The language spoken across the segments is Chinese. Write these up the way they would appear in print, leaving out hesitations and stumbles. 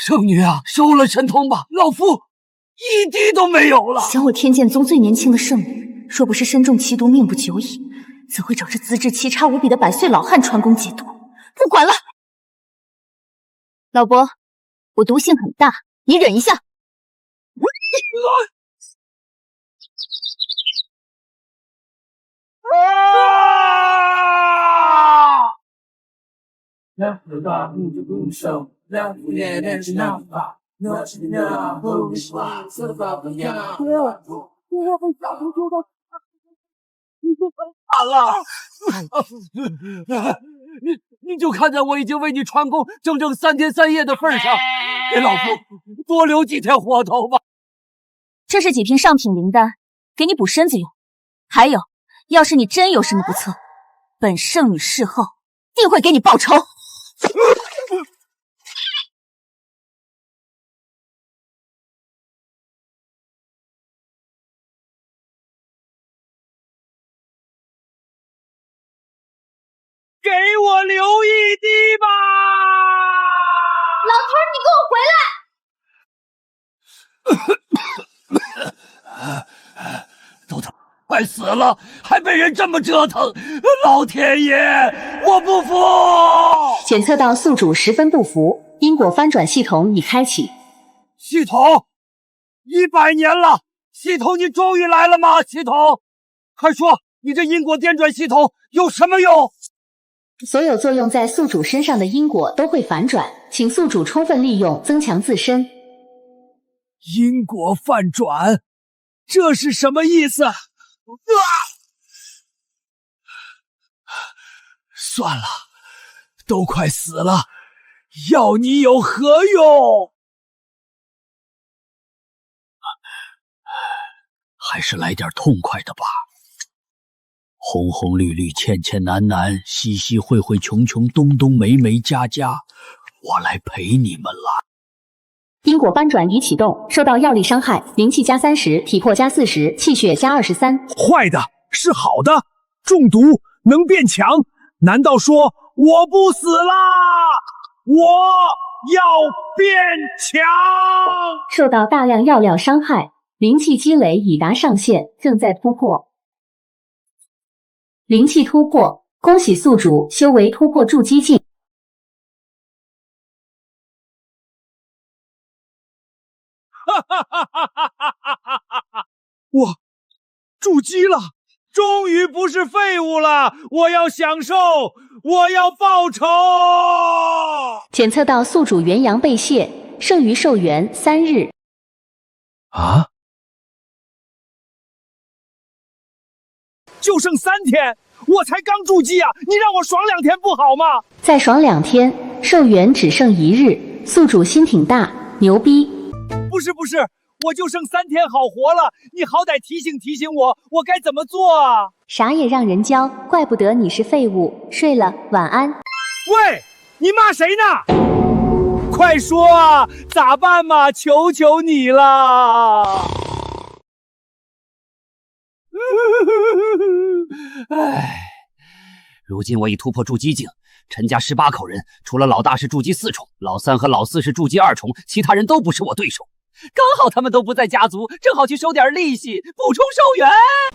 圣女啊，收了神通吧，老夫一滴都没有了。想我天剑宗最年轻的圣女，若不是身中奇毒，命不久矣，怎会找这资质奇差无比的百岁老汉传功解毒？不管了，老伯，我毒性很大，你忍一下。你就看在我已经为你传功整整3天3夜的份上，给老夫多留几天活头吧。这是几瓶上品灵丹，给你补身子用。还有，要是你真有什么不测，本圣女事后定会给你报仇。给我留一滴吧！老头儿，你给我回来！豆豆，快死了，还被人这么折腾！老天爷，我不服！检测到宿主十分不服，因果翻转系统已开启。系统，100年了，系统你终于来了吗？系统，快说，你这因果颠转系统有什么用？所有作用在宿主身上的因果都会反转，请宿主充分利用，增强自身。因果反转，这是什么意思？算了，都快死了，要你有何用？还是来点痛快的吧。红红绿绿，浅浅蓝蓝，稀稀晦晦，穷穷东东，美美家家，我来陪你们了。因果翻转已启动，受到药力伤害，灵气加30，体魄加40，气血加23。坏的是好的，中毒能变强，难道说我不死啦？我要变强！受到大量药料伤害，灵气积累已达上限，正在突破。灵气突破，恭喜宿主修为突破筑基境。我筑基了，终于不是废物了！我要享受，我要报仇！检测到宿主元阳被泄，剩余寿元3日。啊？就剩3天，我才刚筑基啊！你让我爽2天不好吗？再爽2天，寿元只剩1日。宿主心挺大，牛逼！不是，我就剩3天好活了，你好歹提醒提醒我，我该怎么做啊？啥也让人教，怪不得你是废物。睡了，晚安。喂，你骂谁呢？快说啊，咋办嘛？求求你了！唉，如今我已突破筑基境，陈家18口人，除了老大是筑基4重，老3和老4是筑基2重，其他人都不是我对手。刚好他们都不在家族，正好去收点利息，补充寿元。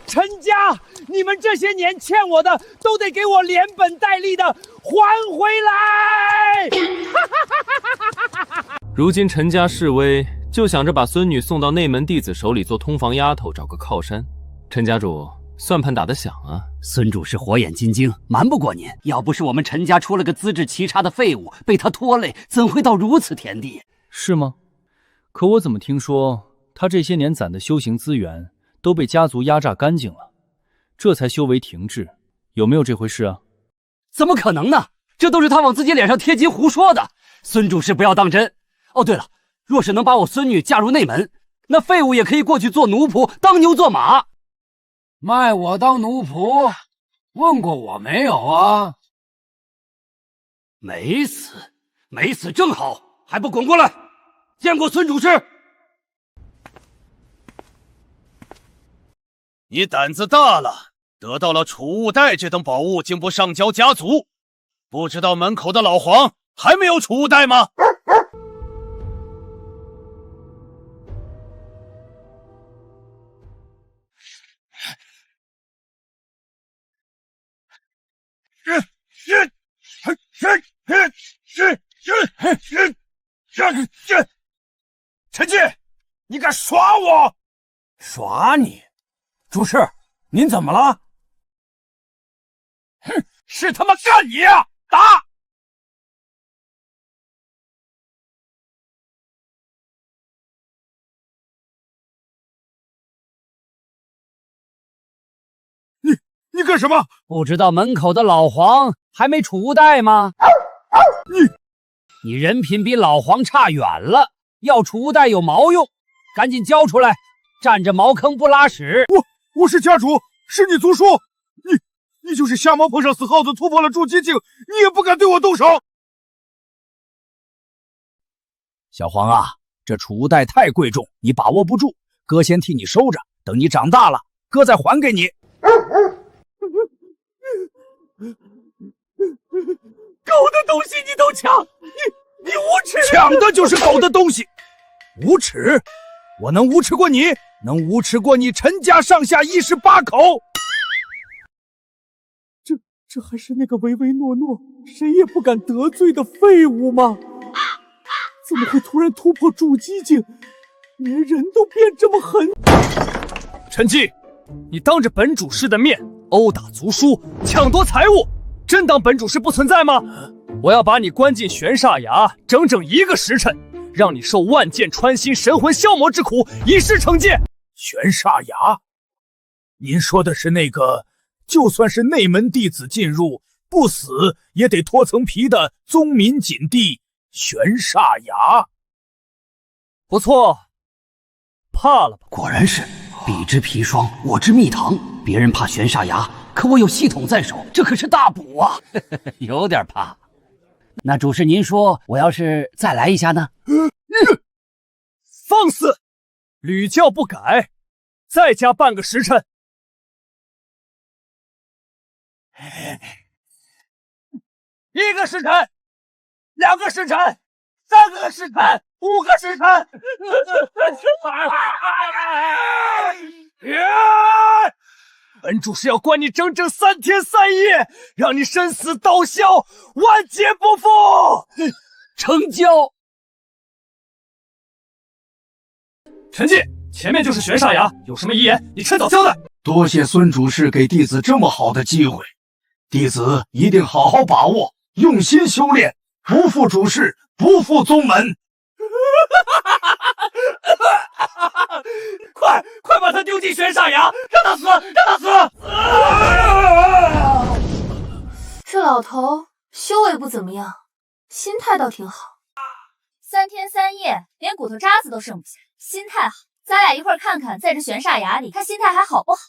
陈家，你们这些年欠我的，都得给我连本带利的还回来！如今陈家示威，就想着把孙女送到内门弟子手里做通房丫头，找个靠山。陈家主算盘打得响啊！孙主是火眼金睛，瞒不过您。要不是我们陈家出了个资质奇差的废物，被他拖累，怎会到如此田地？是吗？可我怎么听说他这些年攒的修行资源都被家族压榨干净了，这才修为停滞，有没有这回事啊？怎么可能呢？这都是他往自己脸上贴金胡说的。孙主事不要当真。哦，对了，若是能把我孙女嫁入内门，那废物也可以过去做奴仆，当牛做马。卖我当奴仆？问过我没有啊？没死正好，还不滚过来！见过孙主事。你胆子大了，得到了储物袋这等宝物，竟不上交家族，不知道门口的老黄还没有储物袋吗？陈进，你敢耍我？耍你？主事，您怎么了？哼，是他妈干你呀！打！你干什么？不知道门口的老黄还没储物袋吗？你人品比老黄差远了，要储物袋有毛用？赶紧交出来！占着茅坑不拉屎！我是家主，是你族叔。你就是瞎猫碰上死耗子，突破了筑基境，你也不敢对我动手。小黄啊，这储物袋太贵重，你把握不住，哥先替你收着，等你长大了，哥再还给你。狗的东西你都抢，你无耻！抢的就是狗的东西，无耻！我能无耻过你？能无耻过你陈家上下18口？这还是那个唯唯诺诺，谁也不敢得罪的废物吗？怎么会突然突破筑基境，连人都变这么狠？陈继，你当着本主事的面殴打族叔，抢夺财物，真当本主事不存在吗？我要把你关进玄煞崖整整1个时辰，让你受万箭穿心、神魂消磨之苦，以示惩戒。玄煞崖？您说的是那个就算是内门弟子进入，不死也得脱层皮的宗民禁地玄煞崖？不错，怕了吧？果然是彼之砒霜，我之蜜糖。别人怕玄煞崖，可我有系统在手，这可是大补啊！有点怕。那主事，您说我要是再来一下呢？放肆！屡教不改，再加半个时辰。1个时辰，2个时辰，3个时辰，5个时辰。本主是要关你整整3天3夜，让你生死道消，万劫不复。成交。陈进，前面就是玄煞崖，有什么遗言，你趁早交代。多谢孙主事给弟子这么好的机会，弟子一定好好把握，用心修炼，不负主事，不负宗门。快把他丢进玄煞崖，让他死，让他死！这老头修为不怎么样，心态倒挺好。3天3夜，连骨头渣子都剩不下，心态好。咱俩一会儿看看，在这玄煞崖里，他心态还好不好？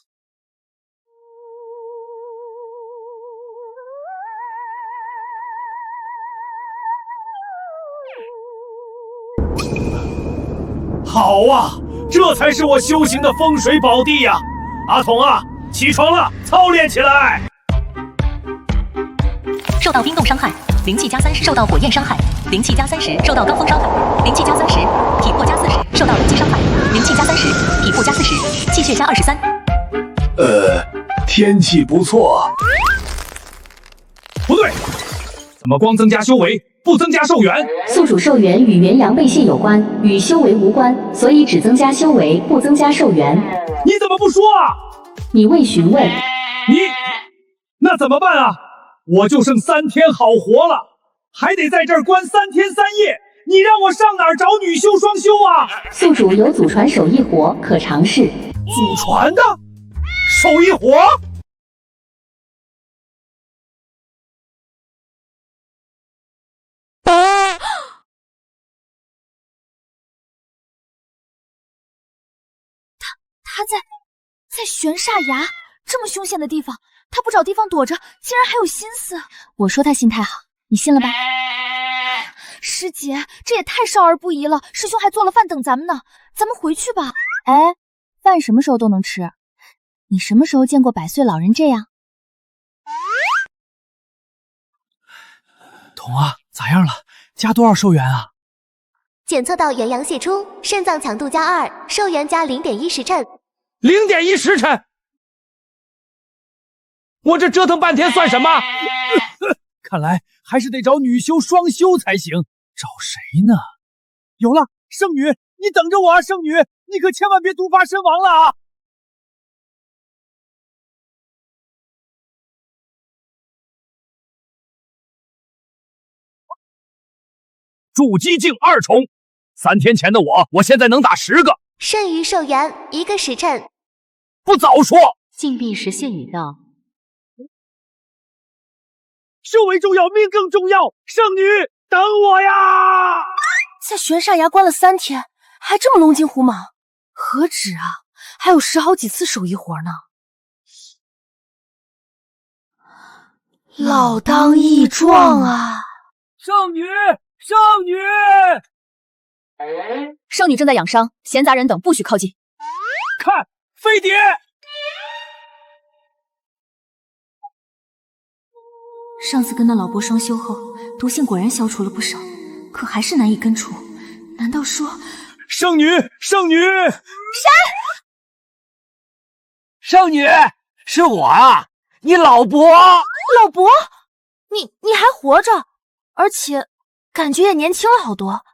好啊，这才是我修行的风水宝地呀！阿童啊，起床了，操练起来！受到冰冻伤害，灵气加30；受到火焰伤害，灵气加30；受到罡风伤害，灵气加30；体魄加40；受到雷击伤害，灵气加30；体魄加40；气血加23。天气不错。不对，怎么光增加修为，不增加寿元？宿主寿元与元阳背信有关，与修为无关，所以只增加修为，不增加寿元。你怎么不说啊？你未询问。那怎么办啊？我就剩3天好活了，还得在这儿关3天3夜，你让我上哪儿找女修双修啊？宿主有祖传手艺活可尝试。祖传的手艺活？他在玄煞崖这么凶险的地方，他不找地方躲着，竟然还有心思。我说他心态好，你信了吧？师姐，这也太少儿不宜了，师兄还做了饭等咱们呢，咱们回去吧。哎，饭什么时候都能吃，你什么时候见过百岁老人这样？童啊，咋样了？加多少寿元啊？检测到元阳泄出，肾脏强度加2，寿元加0.1时辰。0.1时辰？我这折腾半天算什么？看来还是得找女修双修才行。找谁呢？有了，圣女，你等着我啊！圣女，你可千万别毒发身亡了啊！筑基境2重，3天前的我现在能打10个。剩余寿元1个时辰。不早说！禁闭时谢语道：“寿为重要，命更重要。圣女，等我呀！”在玄煞崖关了3天，还这么龙精虎猛，何止啊，还有10好几次手艺活呢。老当益壮啊！圣女，圣女！圣女正在养伤，闲杂人等不许靠近。看，飞碟！上次跟那老伯双修后，毒性果然消除了不少，可还是难以根除。难道说……圣女，圣女！谁？圣女，是我啊，你老伯。老伯，你还活着，而且感觉也年轻了好多。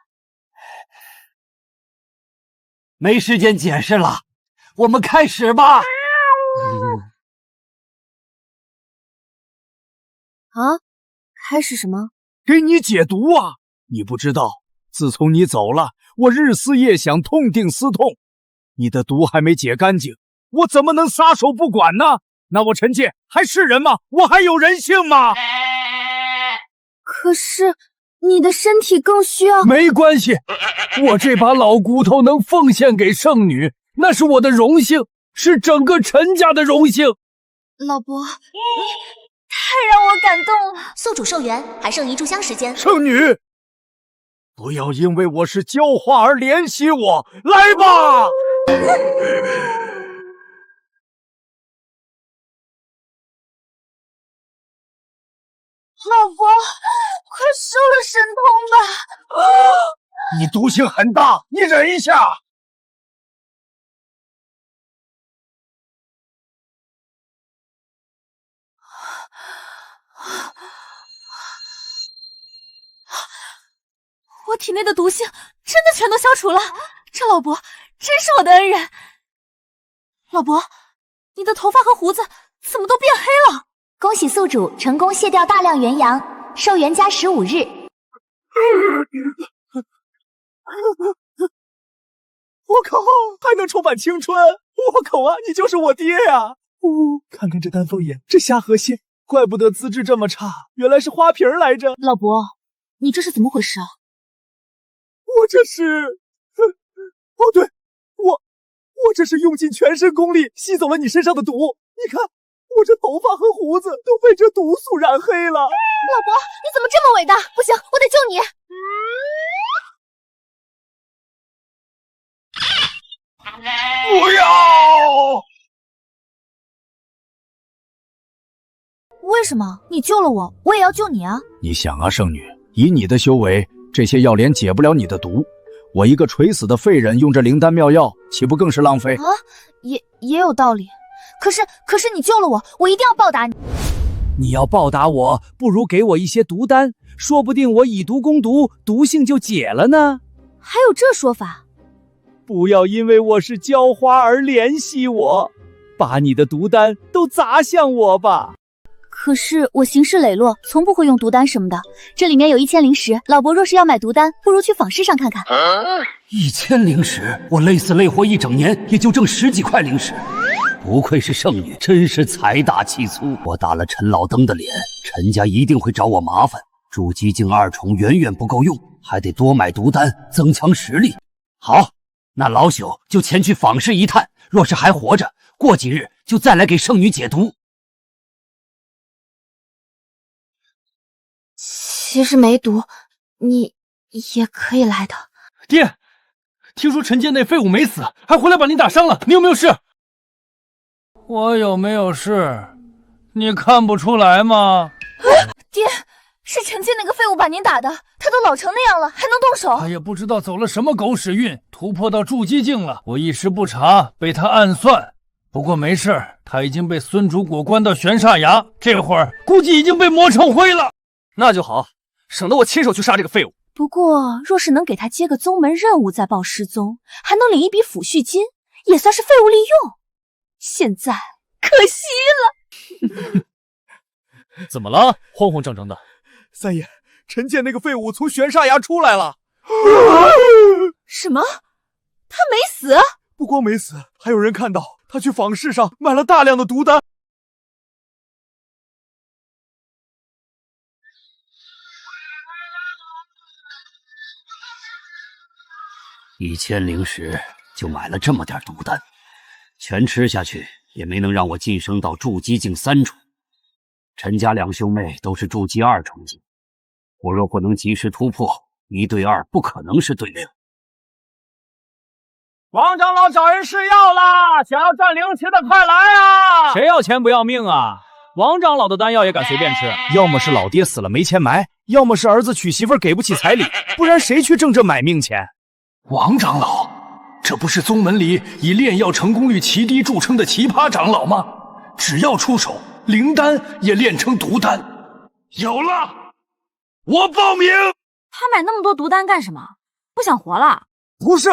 没时间解释了，我们开始吧。啊？开始什么？给你解毒啊！你不知道，自从你走了，我日思夜想，痛定思痛。你的毒还没解干净，我怎么能撒手不管呢？那我陈介还是人吗？我还有人性吗？可是你的身体更需要……没关系，我这把老骨头能奉献给圣女，那是我的荣幸，是整个陈家的荣幸。老伯，太让我感动了！宿主寿元还剩1炷香时间。圣女，不要因为我是浇花而怜惜我，来吧！老伯，快收了神通吧！你毒性很大，你忍一下。我体内的毒性真的全都消除了，这老伯真是我的恩人。老伯，你的头发和胡子怎么都变黑了？恭喜宿主成功卸掉大量元阳，寿元加15日。我靠，还能重返青春！我口啊，你就是我爹呀！看看这丹凤眼，这虾河蟹，怪不得资质这么差，原来是花瓶来着。老伯，你这是怎么回事啊？我这是……哦对，我这是用尽全身功力吸走了你身上的毒。你看，我这头发和胡子都被这毒素染黑了。老伯，你怎么这么伟大？不行，我得救你！不要！为什么？你救了我，我也要救你啊！你想啊，圣女，以你的修为，这些药连解不了你的毒。我一个垂死的废人用这灵丹妙药，岂不更是浪费？啊，也有道理。可是你救了我，我一定要报答你。你要报答我，不如给我一些毒丹，说不定我以毒攻毒，毒性就解了呢。还有这说法？不要因为我是浇花而怜惜我，把你的毒丹都砸向我吧。可是我行事磊落，从不会用毒丹什么的。这里面有1000灵石，老伯若是要买毒丹，不如去坊市上看看。1000灵石，我累死累活1整年，也就挣10几块灵石。不愧是圣女，真是财大气粗。我打了陈老登的脸，陈家一定会找我麻烦。筑基境2重远远不够用，还得多买毒丹，增强实力。好，那老朽就前去坊市一探，若是还活着，过几日就再来给圣女解毒。其实没毒，你也可以来的。爹，听说陈家那废物没死，还回来把你打伤了，你有没有事？我有没有事？你看不出来吗？爹，是陈介那个废物把您打的，他都老成那样了，还能动手？他也不知道走了什么狗屎运，突破到筑基境了。我一时不察，被他暗算。不过没事，他已经被孙主果关到玄煞崖，这会儿估计已经被磨成灰了。那就好，省得我亲手去杀这个废物。不过，若是能给他接个宗门任务再报失踪，还能领一笔抚恤金，也算是废物利用。现在可惜了。怎么了？慌慌张张的。三爷，陈建那个废物从玄沙崖出来了。什么？他没死？不光没死，还有人看到他去坊市上买了大量的毒丹。1010就买了这么点毒丹，全吃下去也没能让我晋升到筑基境3重。陈家两兄妹都是筑基2重境，我若不能及时突破，1对2不可能是对6。王长老找人试药啦！想要赚灵气的快来啊！谁要钱不要命啊？王长老的丹药也敢随便吃？要么是老爹死了没钱埋，要么是儿子娶媳妇给不起彩礼，不然谁去挣这买命钱？王长老，这不是宗门里以炼药成功率奇低著称的奇葩长老吗？只要出手，灵丹也炼成毒丹。有了，我报名。他买那么多毒丹干什么？不想活了？不是，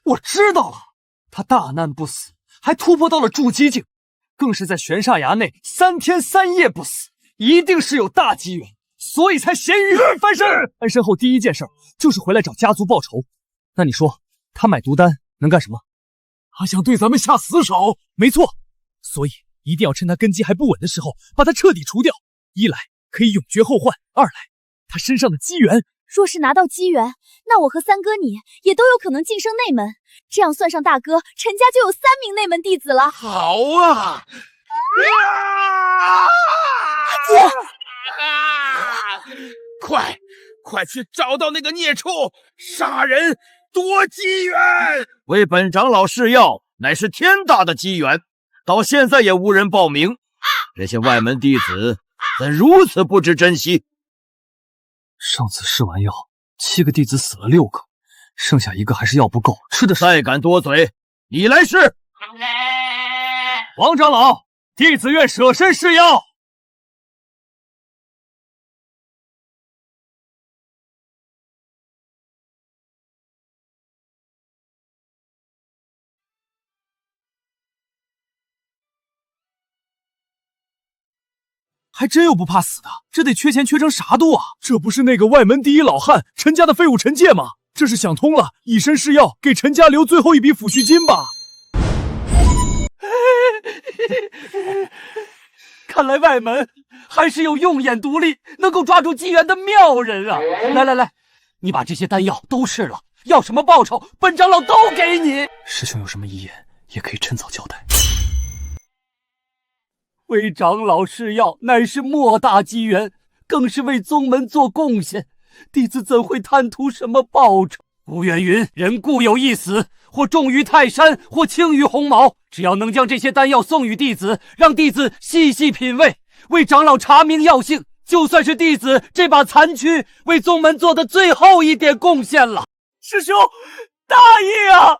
我知道了，他大难不死，还突破到了筑基境，更是在玄沙崖内3天3夜不死，一定是有大机缘，所以才咸鱼翻身。翻身后第一件事就是回来找家族报仇。那你说他买毒丹能干什么？他想对咱们下死手。没错，所以一定要趁他根基还不稳的时候把他彻底除掉，一来可以永绝后患，二来他身上的机缘。若是拿到机缘，那我和三哥你也都有可能晋升内门，这样算上大哥，陈家就有3名内门弟子了。好啊！快去找到那个孽畜，杀人夺机缘！为本长老试药，乃是天大的机缘，到现在也无人报名，这些外门弟子怎如此不知珍惜？上次试完药，7个弟子死了6个，剩下1个还是药不够，吃的。再敢多嘴，你来试！王长老，弟子愿舍身试药。还真有不怕死的，这得缺钱缺成啥度啊！这不是那个外门第一老汉陈家的废物陈介吗？这是想通了，以身试药，给陈家留最后一笔抚恤金吧。看来外门还是有用眼独立，能够抓住机缘的妙人啊！来，你把这些丹药都试了，要什么报酬，本长老都给你。师兄有什么遗言，也可以趁早交代。为长老试药乃是莫大机缘，更是为宗门做贡献，弟子怎会贪图什么报酬？古远云：人固有一死，或重于泰山，或轻于鸿毛。只要能将这些丹药送与弟子，让弟子细细品味，为长老查明药性，就算是弟子这把残躯为宗门做的最后一点贡献了。师兄，大意啊！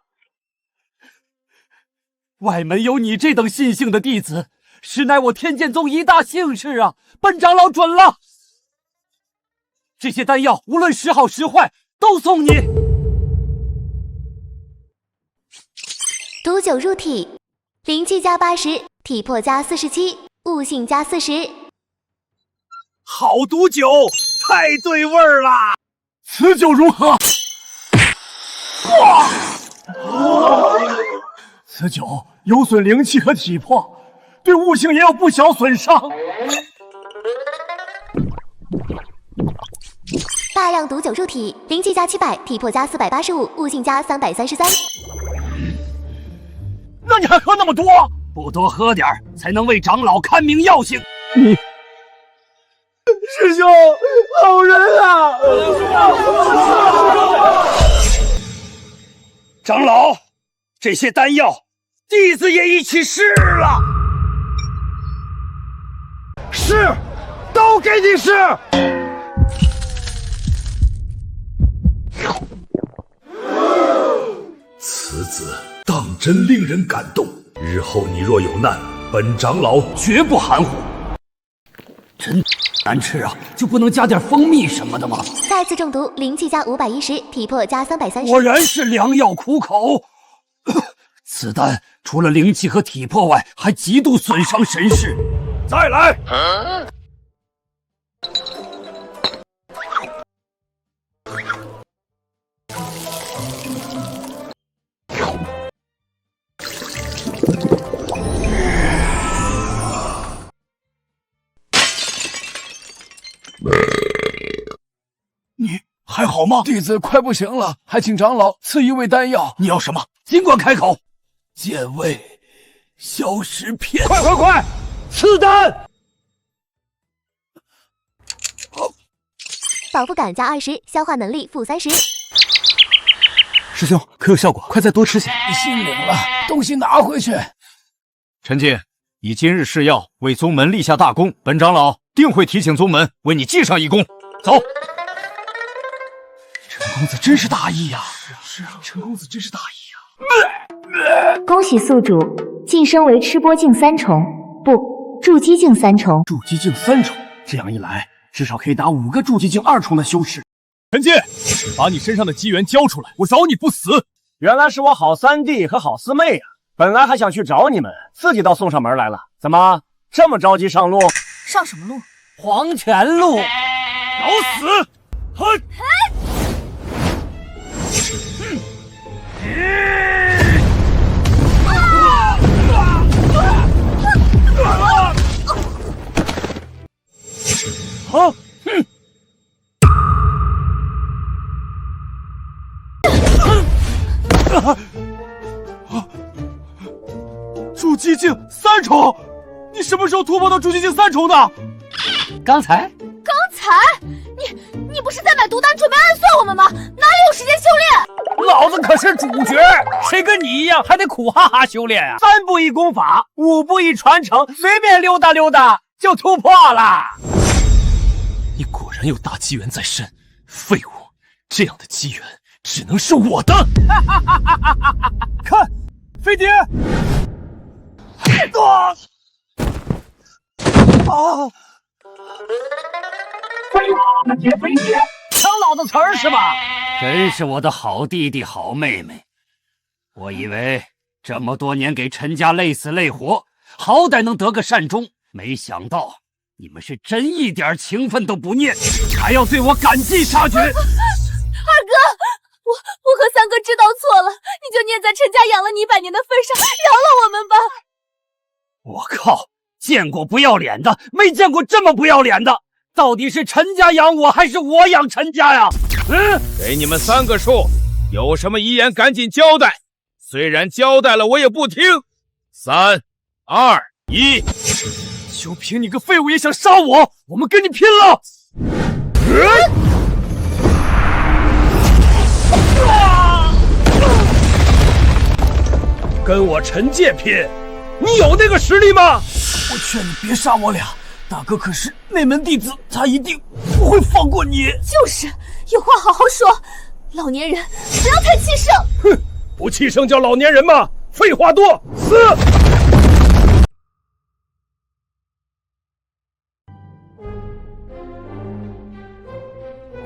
外门有你这等信性的弟子，实乃我天剑宗一大幸事啊！本长老准了，这些丹药无论时好时坏，都送你。毒酒入体，灵气加80，体魄加47，悟性加40。好毒酒，太对味儿啦！此酒如何？此酒有损灵气和体魄，对悟性也有不小损伤。大量毒酒入体，灵气加700，体魄加485，悟性加333。那你还喝那么多？不多喝点才能为长老看明药性。你师兄，好人啊！长老，这些丹药，弟子也一起试了。试，都给你试。此子当真令人感动。日后你若有难，本长老绝不含糊。真难吃啊，就不能加点蜂蜜什么的吗？再次中毒，灵气加510，体魄加330。果然是良药苦口。此丹除了灵气和体魄外，还极度损伤神识。再来。你还好吗？弟子快不行了，还请长老赐一味丹药。你要什么？尽管开口。健胃消食片。快！赐丹！饱腹感加20，消化能力-30。师兄，可有效果？快再多吃些。你心领了，东西拿回去。陈进，以今日誓要为宗门立下大功，本长老定会提醒宗门为你记上一功。走。陈公子真是大义呀！是啊，陈公子真是大义呀！恭喜宿主晋升为吃播境3重，不，筑基境3重。筑基境3重，这样一来，至少可以打5个筑基境2重的修士。陈进，把你身上的机缘交出来，我饶你不死。原来是我好三弟和好四妹呀！本来还想去找你们，自己倒送上门来了。怎么这么着急上路？上什么路？黄泉路。找死！哼！好，筑基境3重，你什么时候突破到筑基境3重的？刚才，你不是在买毒丹准备暗算我们吗？哪里有时间修炼？老子可是主角，谁跟你一样还得苦哈哈修炼啊？3步1功法，5步1传承，随便溜达溜达就突破了。你果然有大机缘在身，废物！这样的机缘只能是我的。看，飞碟！抢老子词儿是吧？真是我的好弟弟好妹妹。我以为这么多年给陈家累死累活，好歹能得个善终，没想到你们是真一点情分都不念，还要对我赶尽杀绝。二哥，我和三哥知道错了，你就念在陈家养了你100年的份上，饶了我们吧。我靠，见过不要脸的，没见过这么不要脸的。到底是陈家养我，还是我养陈家呀？给你们3个数，有什么遗言赶紧交代。虽然交代了，我也不听。3、2、1，就凭你个废物也想杀我？我们跟你拼了！跟我陈介拼，你有那个实力吗？我劝你别杀我俩，大哥可是内门弟子，他一定不会放过你。就是，有话好好说，老年人不要太气盛。哼，不气盛叫老年人吗？废话多，死！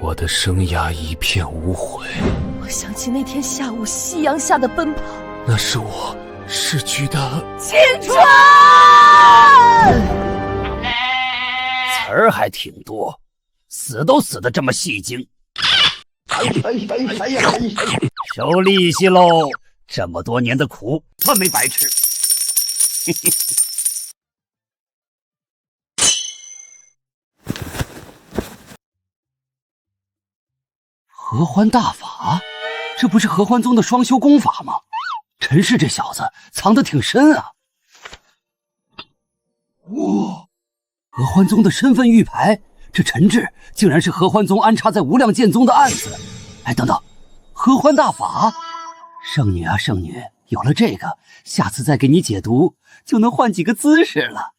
我的生涯一片无悔。我想起那天下午夕阳下的奔跑，那是我逝去的青春。词儿还挺多，死都死得这么戏精。收利息喽！这么多年的苦，算没白吃。合欢大法，这不是合欢宗的双修功法吗？陈氏这小子藏得挺深啊！哇，合欢宗的身份玉牌，这陈志竟然是合欢宗安插在无量剑宗的案子。哎，等等，合欢大法，圣女啊圣女，有了这个，下次再给你解毒就能换几个姿势了。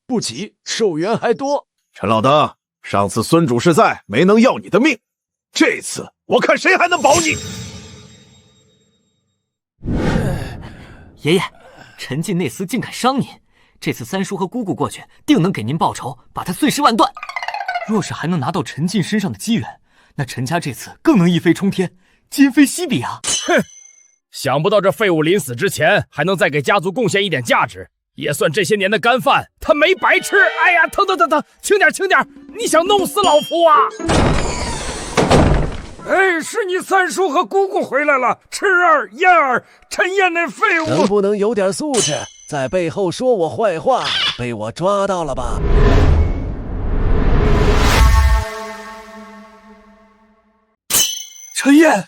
不急，寿元还多。陈老大，上次孙主事在，没能要你的命，这次我看谁还能保你。爷爷，陈进那厮竟敢伤您，这次三叔和姑姑过去，定能给您报仇，把他碎尸万段。若是还能拿到陈进身上的机缘，那陈家这次更能一飞冲天，今非昔比啊！哼，想不到这废物临死之前还能再给家族贡献一点价值，也算这些年的干饭他没白吃。哎呀，疼，轻点，你想弄死老夫啊？哎，是你三叔和姑姑回来了，赤儿、燕儿、陈燕那废物，能不能有点素质？在背后说我坏话，被我抓到了吧？陈燕，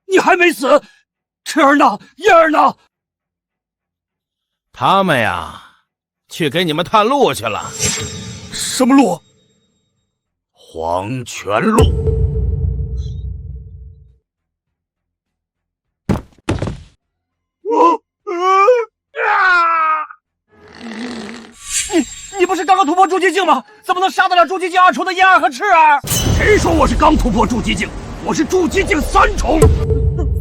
你还没死？赤儿呢？燕儿呢？他们呀，去给你们探路去了。什么路？黄泉路。你不是刚刚突破筑基境吗？怎么能杀得了筑基境2重的燕儿和赤儿？谁说我是刚突破筑基境？我是筑基境3重。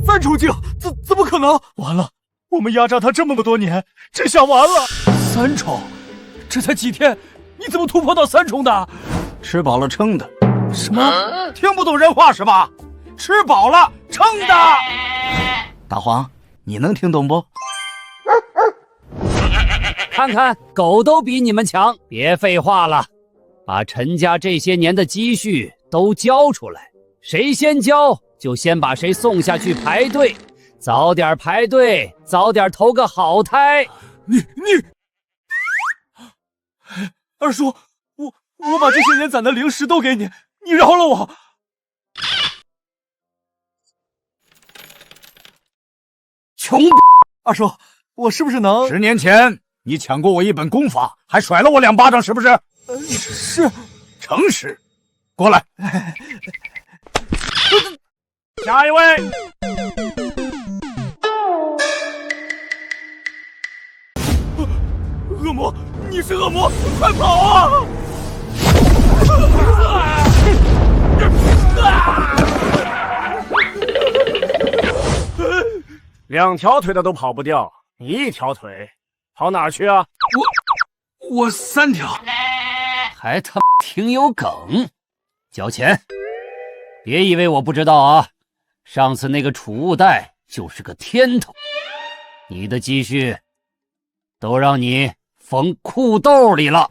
3重境？怎么可能？完了，我们压榨他这么多年，这下完了。3重？这才几天，你怎么突破到3重的？吃饱了撑的。什么？听不懂人话是吧？吃饱了撑的。大黄，你能听懂不？看看，狗都比你们强，别废话了，把陈家这些年的积蓄都交出来，谁先交就先把谁送下去排队，早点排队，早点投个好胎。你，二叔，我把这些年攒的零食都给你，你饶了我。穷二叔，我是不是能？10年前你抢过我一本功法，还甩了我2巴掌，是不是？是。诚实，过来。下一位。恶魔，你是恶魔，快跑啊！2条腿的都跑不掉，你1条腿，跑哪儿去啊？我3条，还他妈挺有梗，交钱！别以为我不知道啊，上次那个储物袋就是个天头，你的积蓄都让你缝裤兜里了。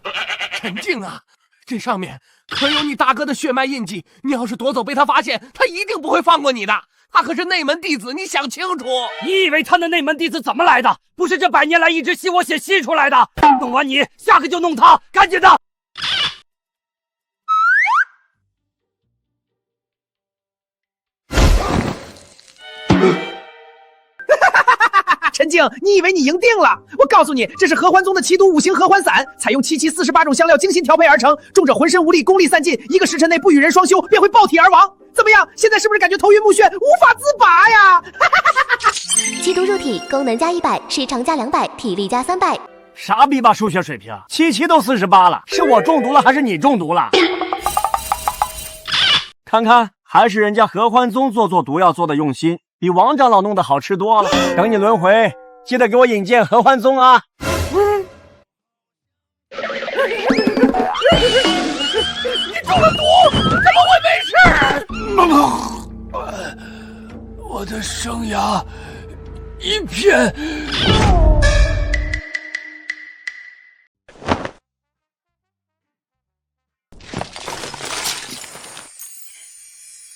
陈静啊，这上面可有你大哥的血脉印记，你要是夺走被他发现，他一定不会放过你的。他可是内门弟子，你想清楚。你以为他的内门弟子怎么来的？不是这100年来一直吸我血吸出来的。弄完你，下个就弄他，赶紧的！陈静，你以为你赢定了？我告诉你，这是合欢宗的奇毒5行合欢散，采用7期48种香料精心调配而成，重者浑身无力，功力散尽，1个时辰内不与人双修，便会爆体而亡。怎么样？现在是不是感觉头晕目眩，无法自拔呀？奇毒入体，功能加100，时长加200，体力加300。啥逼吧数学水平？7期都48了，是我中毒了还是你中毒了？看看，还是人家合欢宗做毒药做的用心。比王长老弄得好吃多了。等你轮回，记得给我引荐合欢宗啊！你中了毒，怎么会没事？我的生涯一片……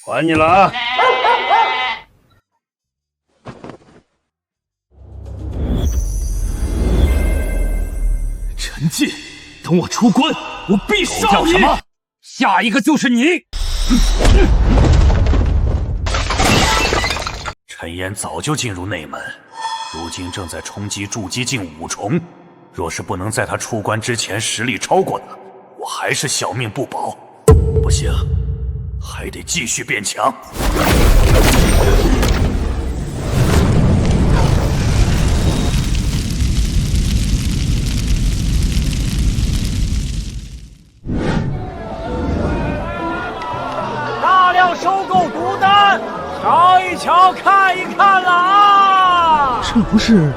还你了啊！陈进，等我出关，我必杀你！叫什么？下一个就是你！陈岩早就进入内门，如今正在冲击筑基境5重。若是不能在他出关之前实力超过他，我还是小命不保。不行，还得继续变强。大量收购毒丹，瞧一瞧，看一看了啊！这不是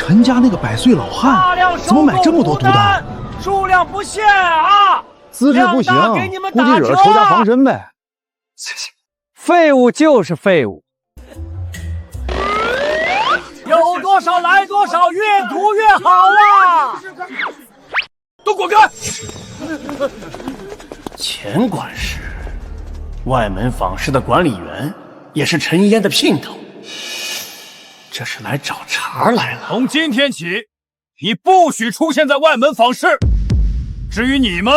陈家那个百岁老汉怎么买这么多毒丹？数量不限啊！资质不行，估计惹了仇家防身呗。废物就是废物，有多少来多少，越毒越好啊！都滚开！钱管事，外门坊事的管理员，也是陈烟的姘头。这是来找茬来了。从今天起，你不许出现在外门访视。至于你们，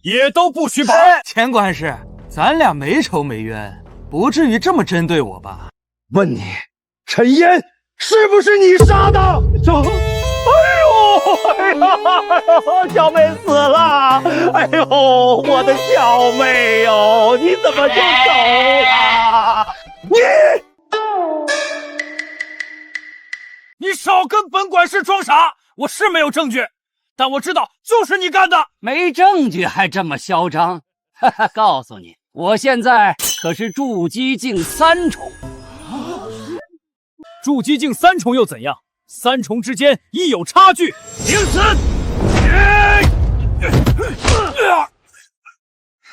也都不许跑。钱管事，咱俩没仇没冤，不至于这么针对我吧？问你，陈烟是不是你杀的？哎呦，小妹死了！哎呦，我的小妹哟，你怎么就走了？你少跟本管事装傻！我是没有证据，但我知道就是你干的。没证据还这么嚣张？哈哈，告诉你，我现在可是筑基境3重。筑基境3重又怎样？3重之间亦有差距。顶死！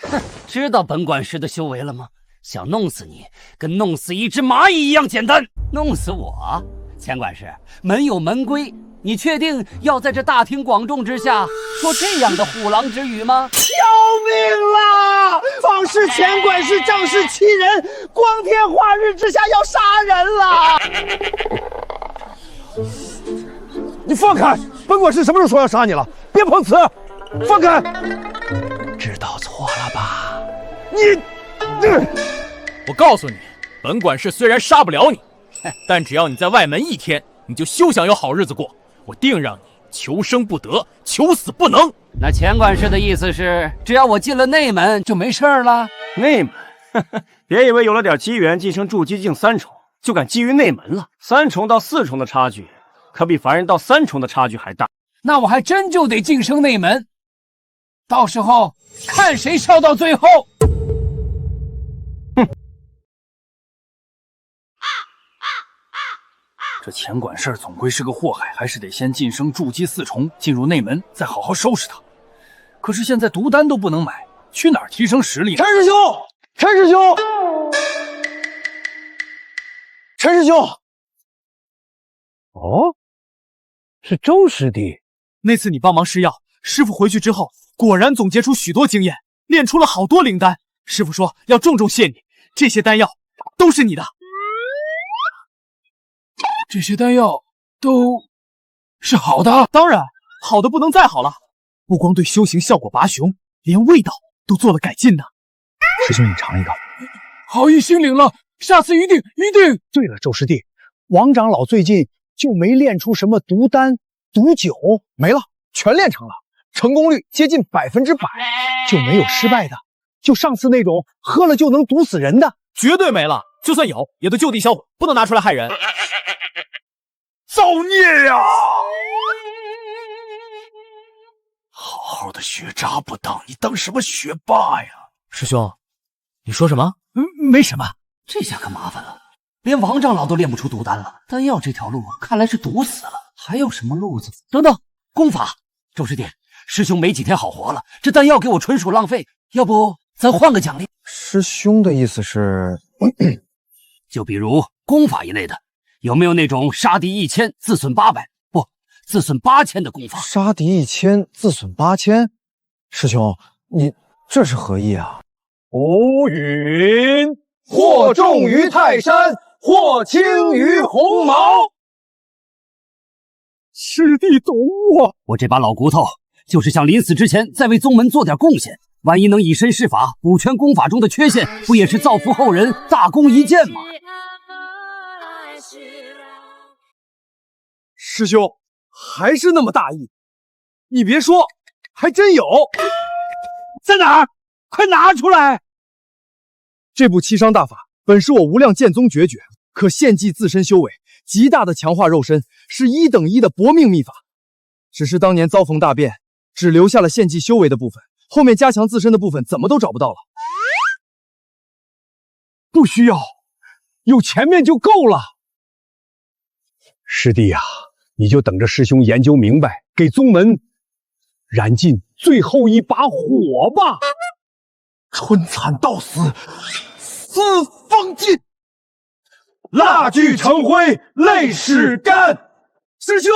哼，知道本管事的修为了吗？想弄死你，跟弄死一只蚂蚁一样简单。弄死我？钱管事，门有门规，你确定要在这大庭广众之下说这样的虎狼之语吗？要命啦！方氏钱管事仗势欺人，光天化日之下要杀人了！你放开！本管事什么时候说要杀你了？别碰瓷！放开！知道错了吧？我告诉你，本管事虽然杀不了你，但只要你在外门1天，你就休想有好日子过。我定让你求生不得，求死不能。那钱管事的意思是，只要我进了内门就没事了？内门？别以为有了点机缘晋升筑基境3重，就敢觊觎内门了。3重到4重的差距，可比凡人到3重的差距还大。那我还真就得晋升内门，到时候看谁烧到最后。这钱管事总归是个祸害，还是得先晋升筑基4重，进入内门，再好好收拾他。可是现在毒丹都不能买，去哪儿提升实力呢？陈师兄，陈师兄，陈师兄！哦，是周师弟。那次你帮忙施药，师傅回去之后果然总结出许多经验，炼出了好多灵丹。师傅说要重重谢你，这些丹药都是你的。这些丹药都是好的？当然，好的不能再好了。不光对修行效果拔雄，连味道都做了改进呢。师兄，你尝一个。好意心领了，下次一定。对了，周师弟，王长老最近就没炼出什么毒丹、毒酒，没了，全炼成了，成功率接近100%，就没有失败的。就上次那种喝了就能毒死人的，绝对没了。就算有，也都就地销毁，不能拿出来害人。造孽呀！好好的学渣不当，你当什么学霸呀？师兄，你说什么？没什么。这下可麻烦了，连王长老都炼不出毒丹了。丹药这条路看来是堵死了，还有什么路子？等等，功法。周师弟，师兄没几天好活了，这丹药给我纯属浪费，要不咱换个奖励？师兄的意思是，就比如功法一类的。有没有那种杀敌1000自损800，不，自损8000的功法？杀敌1000自损8000，师兄，你这是何意啊？浮云，或重于泰山，或轻于鸿毛。师弟懂我。我这把老骨头就是想临死之前再为宗门做点贡献，万一能以身试法，补全功法中的缺陷，不也是造福后人，大功一件吗？师兄还是那么大意，你别说，还真有。在哪儿？快拿出来！这部七伤大法本是我无量剑宗绝学，可献祭自身修为，极大的强化肉身，是1等1的搏命秘法。只是当年遭逢大变，只留下了献祭修为的部分，后面加强自身的部分怎么都找不到了。不需要，有前面就够了。师弟呀，你就等着师兄研究明白，给宗门燃尽最后一把火吧。春蚕到死丝方尽，蜡炬成灰泪始干。师兄，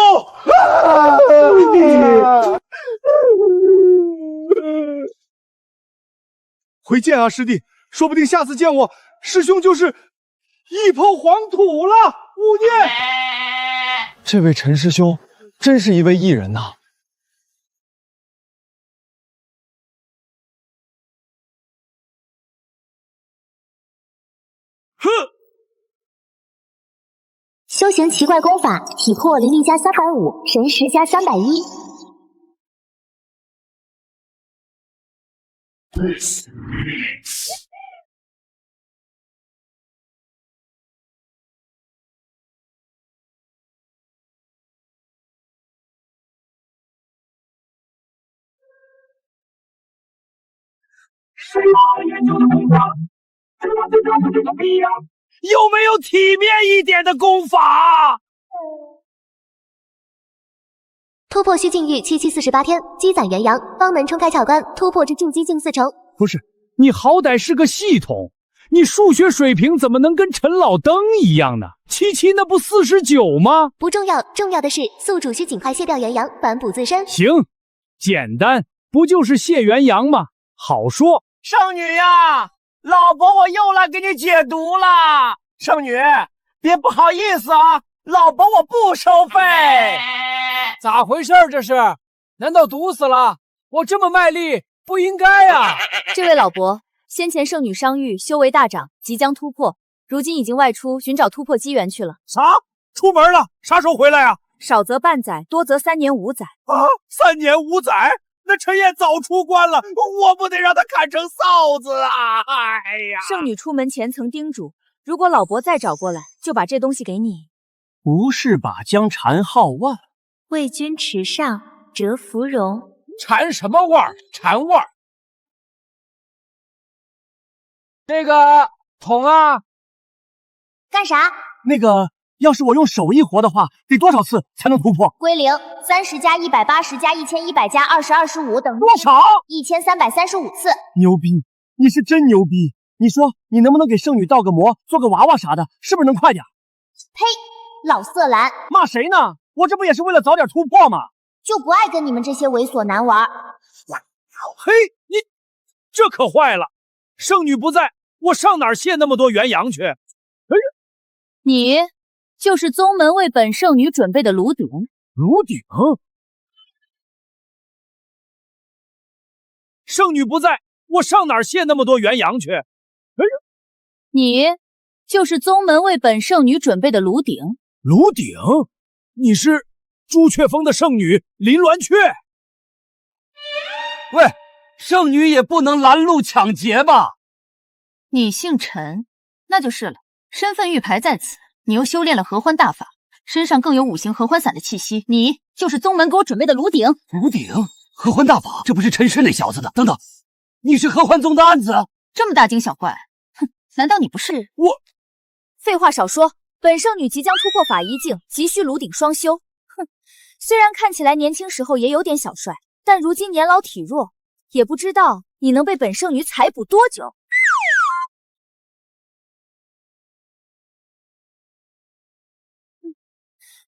回见啊，师弟，说不定下次见我，师兄就是一抔黄土了。勿念。这位陈师兄真是一位异人呐。哼！修行奇怪功法，体魄灵力加350，神识加310。谁把研究的功法？这把最标准的不一样。有没有体面一点的功法？突破虚境域，期48天，积攒元阳，方能冲开窍关，突破至筑基境4重。不是，你好歹是个系统，你数学水平怎么能跟陈老登一样呢？77那不49吗？不重要，重要的是宿主需尽快卸掉元阳，反哺自身。行，简单，不就是卸元阳吗？好说。圣女呀，老婆我又来给你解毒了。圣女，别不好意思啊，老婆我不收费。咋回事这是？难道毒死了？我这么卖力，不应该啊！这位老伯，先前圣女伤愈，修为大涨，即将突破，如今已经外出寻找突破机缘去了。啥？出门了？啥时候回来啊？少则半载，多则3年5载。啊，3年5载？那陈烨早出关了，我不得让他砍成臊子啊！哎呀！圣女出门前曾叮嘱，如果老伯再找过来，就把这东西给你。无事把江蝉号万，为君池上蛰芙蓉。蝉什么味儿？蝉味儿。这个桶啊，干啥？那个，要是我用手一活的话，得多少次才能突破？归零，30加180加1100加2025等于多少？1335次。牛逼！你是真牛逼！你说你能不能给圣女倒个模，做个娃娃啥的，是不是能快点？呸！老色懒，骂谁呢？我这不也是为了早点突破吗？就不爱跟你们这些猥琐男玩。嘿，你这可坏了！圣女不在，我上哪儿卸那么多元阳去？你就是宗门为本圣女准备的炉鼎。炉鼎？圣女不在，我上哪儿卸那么多元阳去？你就是宗门为本圣女准备的炉鼎。炉鼎？你是朱雀峰的圣女林鸾雀？喂，圣女也不能拦路抢劫吧？你姓陈，那就是了。身份玉牌在此，你又修炼了合欢大法，身上更有5行合欢散的气息，你就是宗门给我准备的炉鼎。炉鼎？合欢大法？这不是陈氏那小子的？等等，你是合欢宗的案子？这么大惊小怪？哼，难道你不是？我……废话少说，本圣女即将突破法一境，急需炉鼎双修。哼，虽然看起来年轻时候也有点小帅，但如今年老体弱，也不知道你能被本圣女采补多久。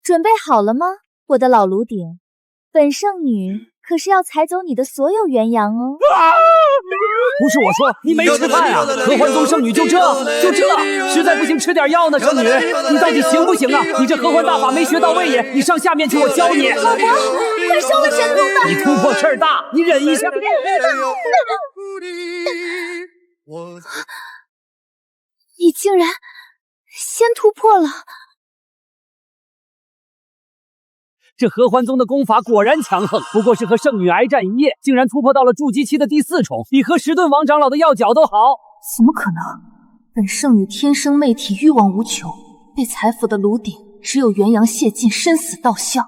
准备好了吗，我的老炉鼎？本圣女可是要采走你的所有元阳哦！不是我说，你没吃饭啊？合欢宗圣女就这，实在不行吃点药呢。圣女，你到底行不行啊？你这合欢大法没学到位也，你上下面去，我教你。老伯，快收了神通吧！你突破事儿大，你忍一下。你竟然先突破了！这合欢宗的功法果然强横，不过是和圣女挨战一夜，竟然突破到了筑基期的第4重，比和石盾王长老的要角都好。怎么可能？本圣女天生媚体，欲望无穷，被采腐的炉鼎只有元阳泄尽，生死道消。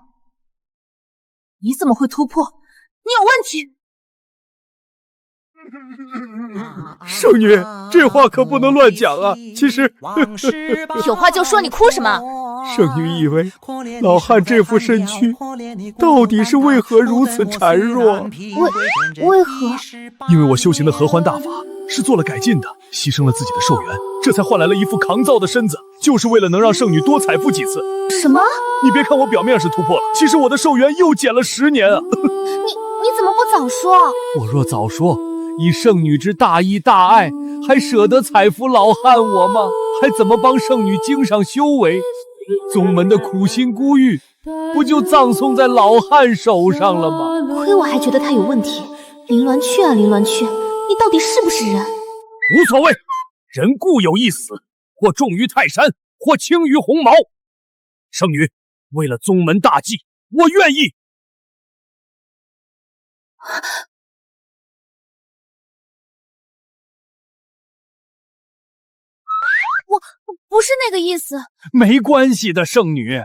你怎么会突破？你有问题！圣女，这话可不能乱讲啊！其实有话就说，你哭什么？圣女以为老汉这副身躯到底是为何如此孱弱？为何？因为我修行的合欢大法是做了改进的，牺牲了自己的寿元，这才换来了一副抗造的身子，就是为了能让圣女多采富几次。什么？你别看我表面是突破了，其实我的寿元又减了10年啊！你怎么不早说？我若早说，以圣女之大义大爱，还舍得采服老汉我吗？还怎么帮圣女经上修为？宗门的苦心孤诣，不就葬送在老汉手上了吗？亏我还觉得他有问题。林鸾雀啊，林鸾雀，你到底是不是人？无所谓，人固有一死，或重于泰山，或轻于鸿毛。圣女，为了宗门大计，我愿意。我不是那个意思。没关系的，圣女，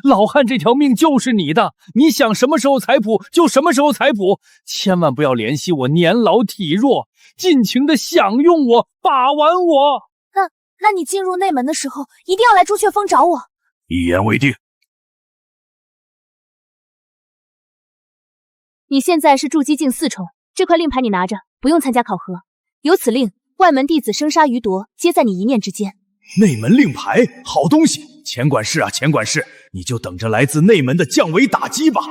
老汉这条命就是你的，你想什么时候采补就什么时候采补，千万不要怜惜我年老体弱，尽情的享用我，把玩我。那你进入内门的时候，一定要来朱雀峰找我。一言为定。你现在是筑基境4重，这块令牌你拿着，不用参加考核。有此令，外门弟子生杀予夺，皆在你一念之间。内门令牌，好东西！钱管事啊，钱管事，你就等着来自内门的降维打击吧。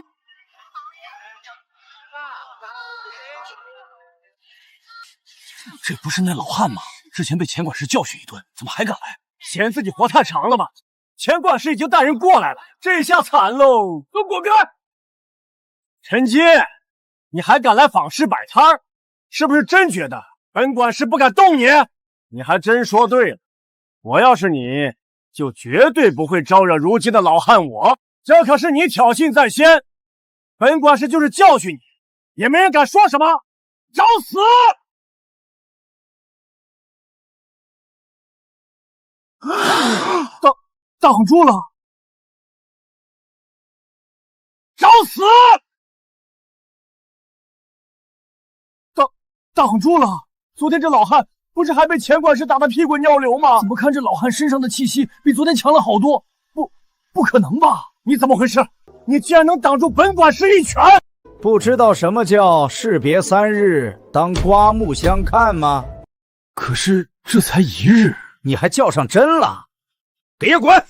这不是那老汉吗？之前被钱管事教训一顿，怎么还敢来？嫌自己活太长了吗？钱管事已经带人过来了，这下惨喽！都滚开！陈金，你还敢来访师摆摊儿？是不是真觉得本管事不敢动你？你还真说对了，我要是你，就绝对不会招惹如今的老汉我。这可是你挑衅在先，本管事就是教训你，也没人敢说什么。找死！挡住了！找死！挡住了！昨天这老汉不是还被钱管事打得屁滚尿流吗？怎么看这老汉身上的气息比昨天强了好多？不可能吧？你怎么回事？你竟然能挡住本管事一拳！不知道什么叫士别3日，当刮目相看吗？可是这才1日，你还较上真了？给我滚！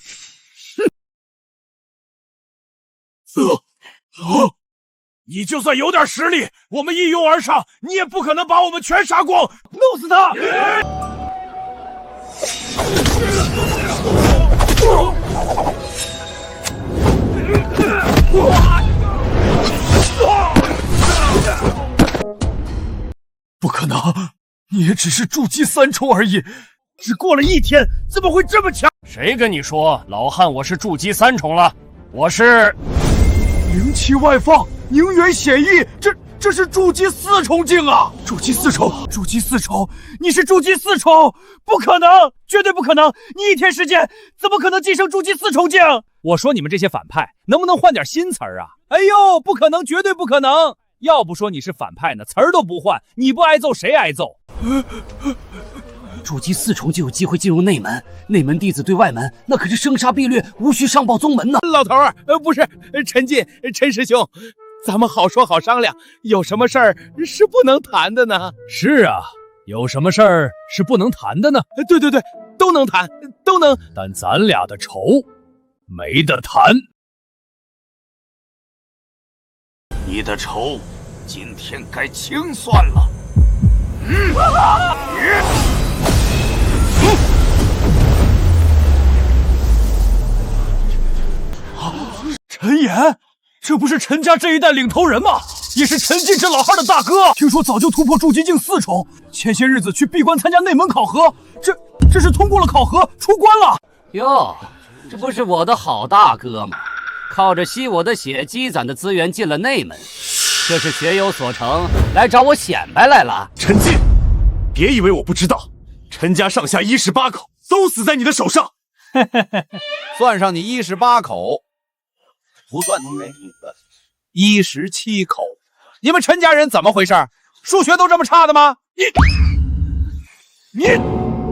你就算有点实力，我们一拥而上，你也不可能把我们全杀光！弄死他！不可能，你也只是筑基3重而已，只过了1天，怎么会这么强？谁跟你说老汉我是筑基3重了？我是灵气外放，宁远显异，这是筑基4重境啊！筑基4重，筑基4重，你是筑基4重，不可能，绝对不可能！你1天时间怎么可能晋升筑基4重境？我说你们这些反派，能不能换点新词儿啊？哎呦，不可能，绝对不可能！要不说你是反派呢，词儿都不换，你不挨揍谁挨揍？筑基4重就有机会进入内门，内门弟子对外门那可是生杀必掠，无需上报宗门呢。老头儿，不是陈进，陈师兄，咱们好说好商量，有什么事儿是不能谈的呢？是啊，有什么事儿是不能谈的呢？对，都能谈，都能。但咱俩的仇没得谈。你的仇今天该清算了。陈岩，这不是陈家这一代领头人吗？也是陈进这老汉的大哥。听说早就突破筑基境4重，前些日子去闭关参加内门考核，这是通过了考核，出关了。哟，这不是我的好大哥吗？靠着吸我的血积攒的资源进了内门，这是学有所成，来找我显摆来了。陈进，别以为我不知道，陈家上下18口都死在你的手上。算上你18口，不算你的17口。你们陈家人怎么回事？数学都这么差的吗？你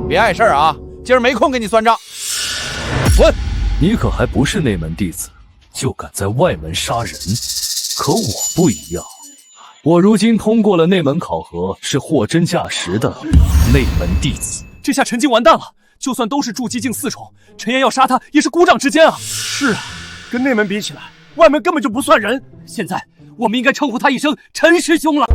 别碍事儿啊！今儿没空跟你算账。滚！你可还不是内门弟子，就敢在外门杀人？可我不一样，我如今通过了内门考核，是货真价实的内门弟子。这下陈静完蛋了，就算都是筑基境4重，陈岩要杀他也是鼓掌之间啊！是啊，跟内门比起来，外门根本就不算人。现在我们应该称呼他一声陈师兄了。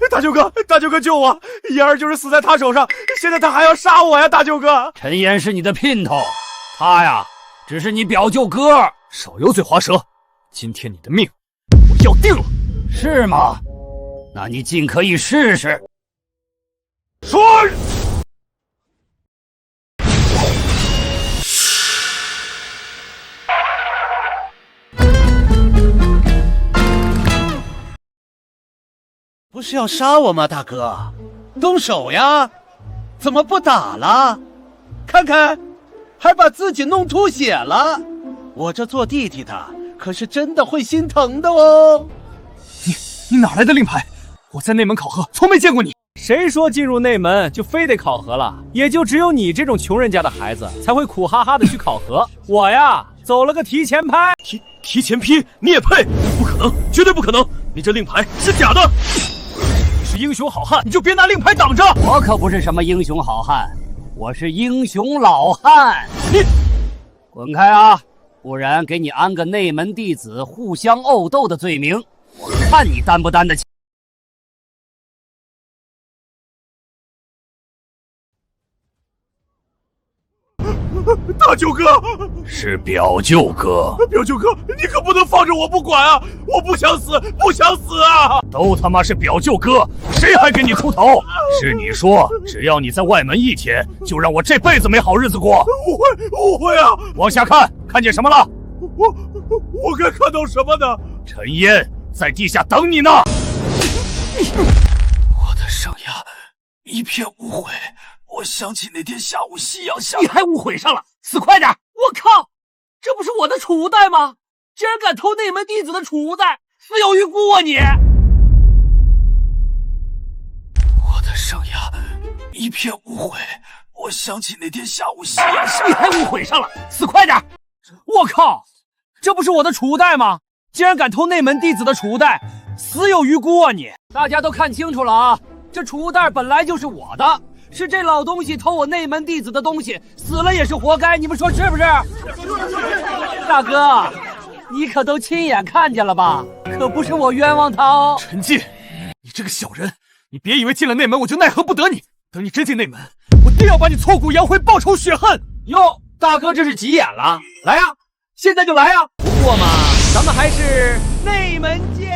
大舅哥，大舅哥救我！妍儿就是死在他手上，现在他还要杀我呀！大舅哥，陈岩是你的姘头，他呀，只是你表舅哥。少油嘴滑舌，今天你的命我要定了。是吗？那你尽可以试试。说。不是要杀我吗，大哥？动手呀！怎么不打了？看看，还把自己弄吐血了。我这做弟弟的可是真的会心疼的哦。你哪来的令牌？我在内门考核从没见过你。谁说进入内门就非得考核了？也就只有你这种穷人家的孩子才会苦哈哈的去考核。我呀，走了个提前拍。提前批？你也配？不可能，绝对不可能！你这令牌是假的。你是英雄好汉，你就别拿令牌挡着。我可不是什么英雄好汉，我是英雄老汉。你滚开啊！不然给你安个内门弟子互相殴斗的罪名，我看你担不担得起。大舅哥，是表舅哥。表舅哥，你可不能放着我不管啊！我不想死，不想死啊！都他妈是表舅哥，谁还给你出头？是你说，只要你在外门1天，就让我这辈子没好日子过。误会啊！往下看，看见什么了？我该看到什么呢？陈烟在地下等你呢。我的生涯一片无悔。我想起那天下午夕阳下，你还误会上了，死快点！我靠，这不是我的储物袋吗？竟然敢偷内门弟子的储物袋，死有余辜啊你！我的生涯一片无悔。我想起那天下午夕阳下，你还误会上了，死快点！我靠，这不是我的储物袋吗？竟然敢偷内门弟子的储物袋，死有余辜啊你！大家都看清楚了啊，这储物袋本来就是我的。是这老东西偷我内门弟子的东西，死了也是活该，你们说是不是？大哥，你可都亲眼看见了吧？可不是我冤枉他哦。陈进，你这个小人，你别以为进了内门我就奈何不得你。等你真进内门，我定要把你挫骨扬灰，报仇雪恨。哟，大哥这是急眼了，来呀，现在就来呀！不过嘛，咱们还是内门见。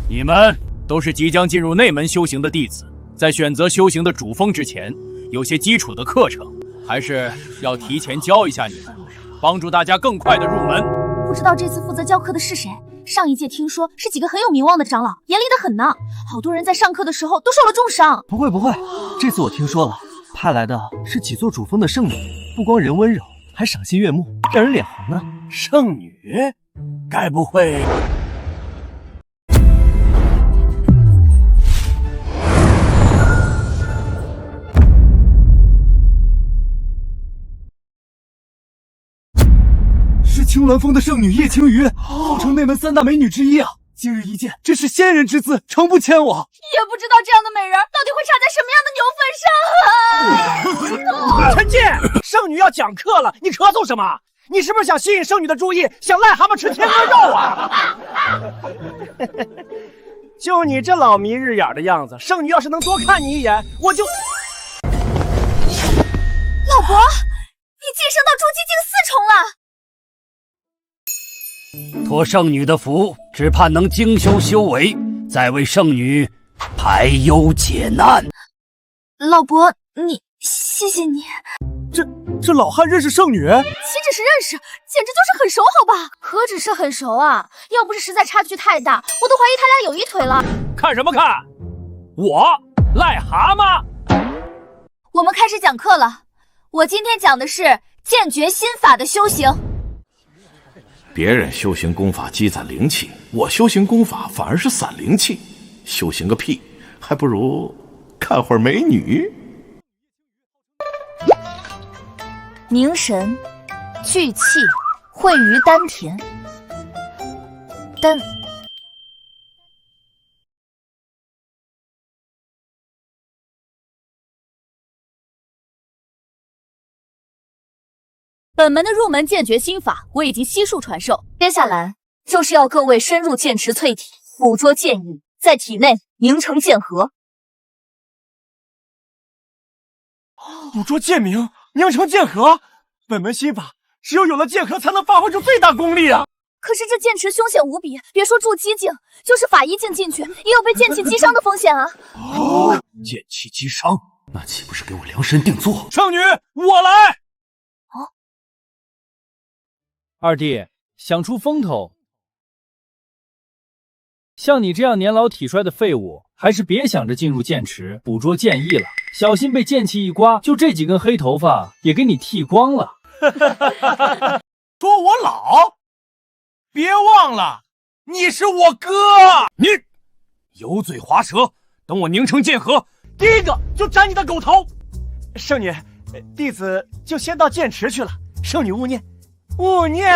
你们都是即将进入内门修行的弟子，在选择修行的主峰之前，有些基础的课程，还是要提前教一下你们，帮助大家更快的入门。不知道这次负责教课的是谁？上一届听说是几个很有名望的长老，严厉的很呢，好多人在上课的时候都受了重伤。不会，这次我听说了，派来的是几座主峰的圣女，不光人温柔，还赏心悦目，让人脸红呢。圣女？该不会……是青鸾峰的圣女叶青鱼，号称内门3大美女之一啊！今日一见，真是仙人之姿，诚不牵我。也不知道这样的美人到底会插在什么样的牛粪上啊！陈进，圣女要讲课了，你咳嗽什么？你是不是想吸引圣女的注意，想癞蛤蟆吃天鹅肉啊？就你这老迷日眼的样子，圣女要是能多看你一眼，我就……老伯，你晋升到筑基境4重了。托圣女的福，只盼能精修修为，再为圣女排忧解难。老伯，谢谢你。这老汉认识圣女？岂止是认识，简直就是很熟，好吧？何止是很熟啊！要不是实在差距太大，我都怀疑他俩有一腿了。看什么看？我癞蛤蟆。我们开始讲课了。我今天讲的是剑诀心法的修行。别人修行功法积攒灵气，我修行功法反而是散灵气，修行个屁，还不如看会儿美女。凝神，聚气，汇于丹田。本门的入门剑诀心法我已经悉数传授，接下来就是要各位深入剑池淬体，捕捉剑意，在体内凝成剑核。捕捉剑鸣，凝成剑核。本门心法只有了剑核，才能发挥出最大功力啊！可是这剑池凶险无比，别说筑基境，就是法医境进去，也有被剑气击伤的风险啊！剑气击伤，那岂不是给我量身定做？圣女，我来。二弟，想出风头。像你这样年老体衰的废物，还是别想着进入剑池捕捉剑意了，小心被剑气一刮，就这几根黑头发也给你剃光了。说我老？别忘了，你是我哥！你油嘴滑舌，等我凝成剑核，第一个就斩你的狗头！圣女，弟子就先到剑池去了，圣女勿念。勿念。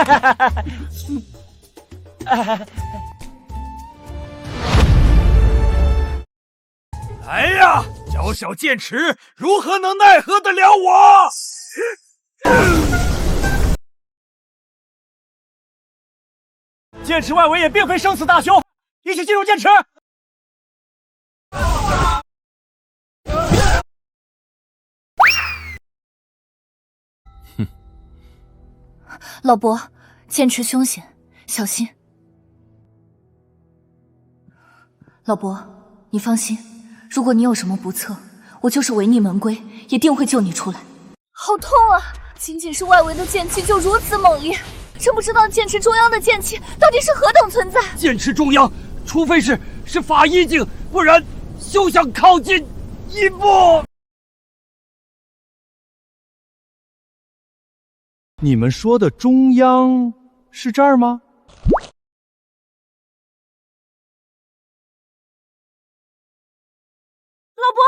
哎呀，小小剑池如何能奈何得了我？剑池外围也并非生死大凶，一起进入剑池。老伯，剑池凶险，小心。老伯，你放心，如果你有什么不测，我就是违逆门规，也定会救你出来。好痛啊！仅仅是外围的剑气就如此猛烈，真不知道剑池中央的剑气到底是何等存在。剑池中央，除非是法医境，不然休想靠近一步。你们说的中央是这儿吗？老伯，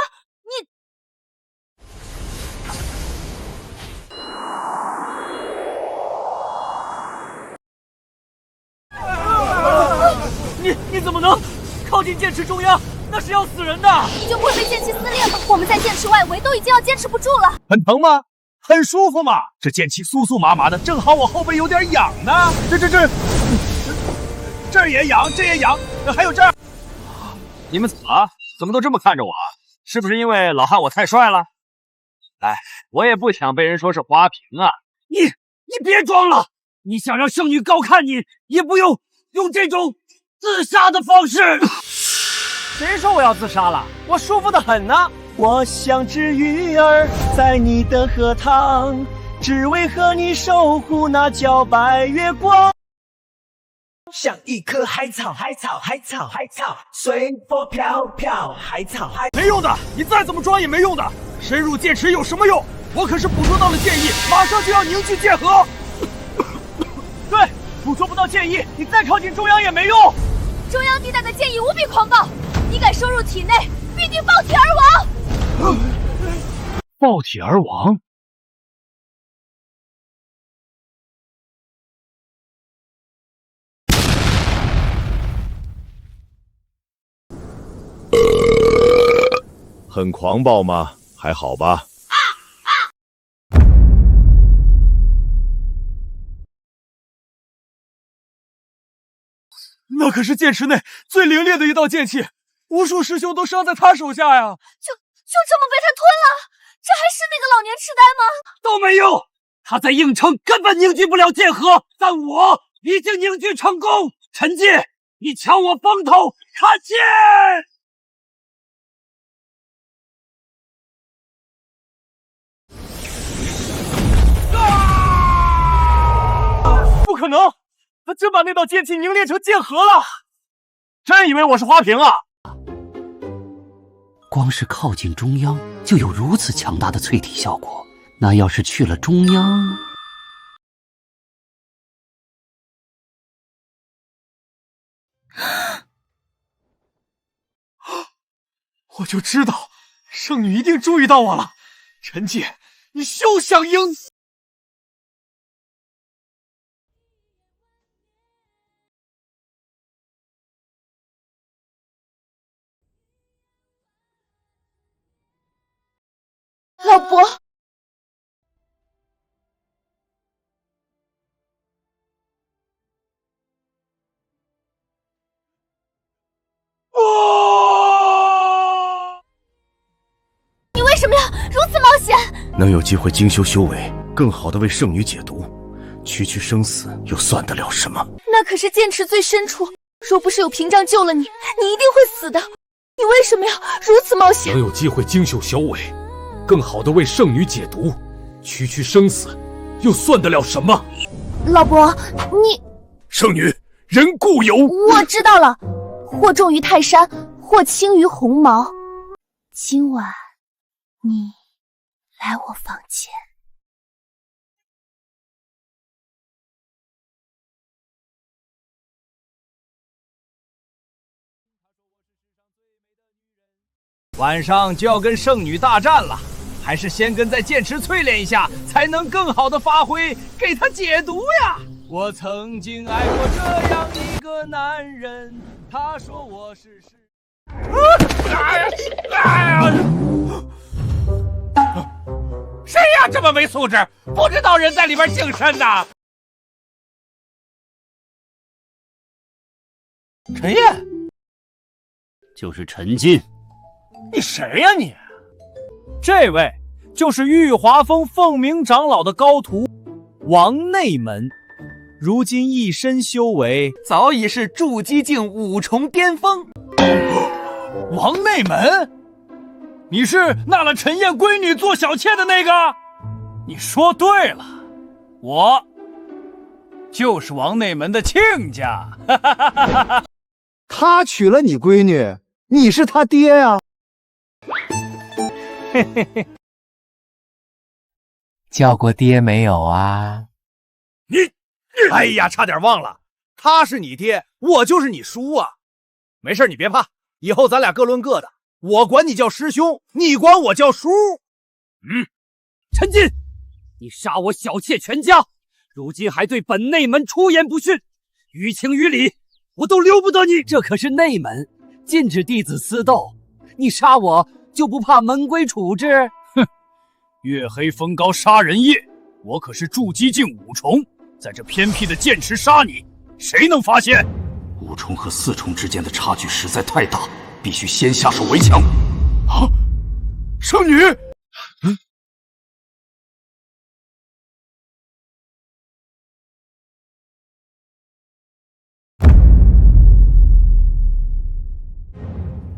你怎么能靠近剑池中央？那是要死人的！你就不会被剑气撕裂吗？我们在剑池外围都已经要坚持不住了。很疼吗？很舒服嘛，这剑气酥酥麻麻的，正好我后背有点痒呢。这儿也痒，这也痒，还有这儿。你们怎么了？怎么都这么看着我？是不是因为老汉我太帅了？哎，我也不想被人说是花瓶啊！你别装了！你想让圣女高看你，也不用这种自杀的方式。谁说我要自杀了？我舒服得很呢。我像只鱼儿在你的荷塘，只为和你守护那皎白月光。像一棵海草，随风飘飘，海草。没用的，你再怎么装也没用的。深入剑池有什么用？我可是捕捉到了剑意，马上就要凝聚剑核。对，捕捉不到剑意，你再靠近中央也没用。中央地带的剑意无比狂暴，你敢收入体内，必定爆体而亡。爆体而亡？很狂暴吗？还好吧。那可是剑池内最凌冽的一道剑气，无数师兄都伤在他手下呀！就这么被他吞了？这还是那个老年痴呆吗？都没用，他在应城根本凝聚不了剑核，但我已经凝聚成功。陈介，你抢我风头，看剑！不可能，他真把那道剑气凝练成剑核了！真以为我是花瓶啊？光是靠近中央就有如此强大的淬体效果，那要是去了中央……我就知道圣女一定注意到我了。陈姐，你休想赢！老伯，你为什么要如此冒险？能有机会精修修为，更好的为圣女解毒，区区生死又算得了什么？那可是剑池最深处，若不是有屏障救了你，你一定会死的。你为什么要如此冒险？能有机会精修修为，更好的为圣女解毒，区区生死又算得了什么？老伯，你圣女，人固有。我知道了，或重于泰山，或轻于鸿毛。今晚你来我房间。晚上就要跟圣女大战了，还是先跟在剑池淬炼一下，才能更好的发挥，给她解毒呀！我曾经爱过这样一个男人，他说我是谁呀？这么没素质，不知道人在里边净身呐！陈烨，就是陈进。你谁呀你？这位就是玉华峰凤鸣长老的高徒王内门，如今一身修为早已是筑基境5重巅峰。王内门，你是纳了陈烨闺女做小妾的那个？你说对了，我就是王内门的亲家。他娶了你闺女，你是他爹呀。嘿嘿嘿，叫过爹没有啊？哎呀，差点忘了，他是你爹，我就是你叔啊。没事，你别怕，以后咱俩各论各的，我管你叫师兄，你管我叫叔。陈进，你杀我小妾全家，如今还对本内门出言不逊，于情于理，我都留不得你。这可是内门，禁止弟子私斗，你杀我就不怕门规处置？哼，月黑风高杀人夜，我可是筑基境5重，在这偏僻的剑池杀你，谁能发现？5重和4重之间的差距实在太大，必须先下手为强。啊，圣女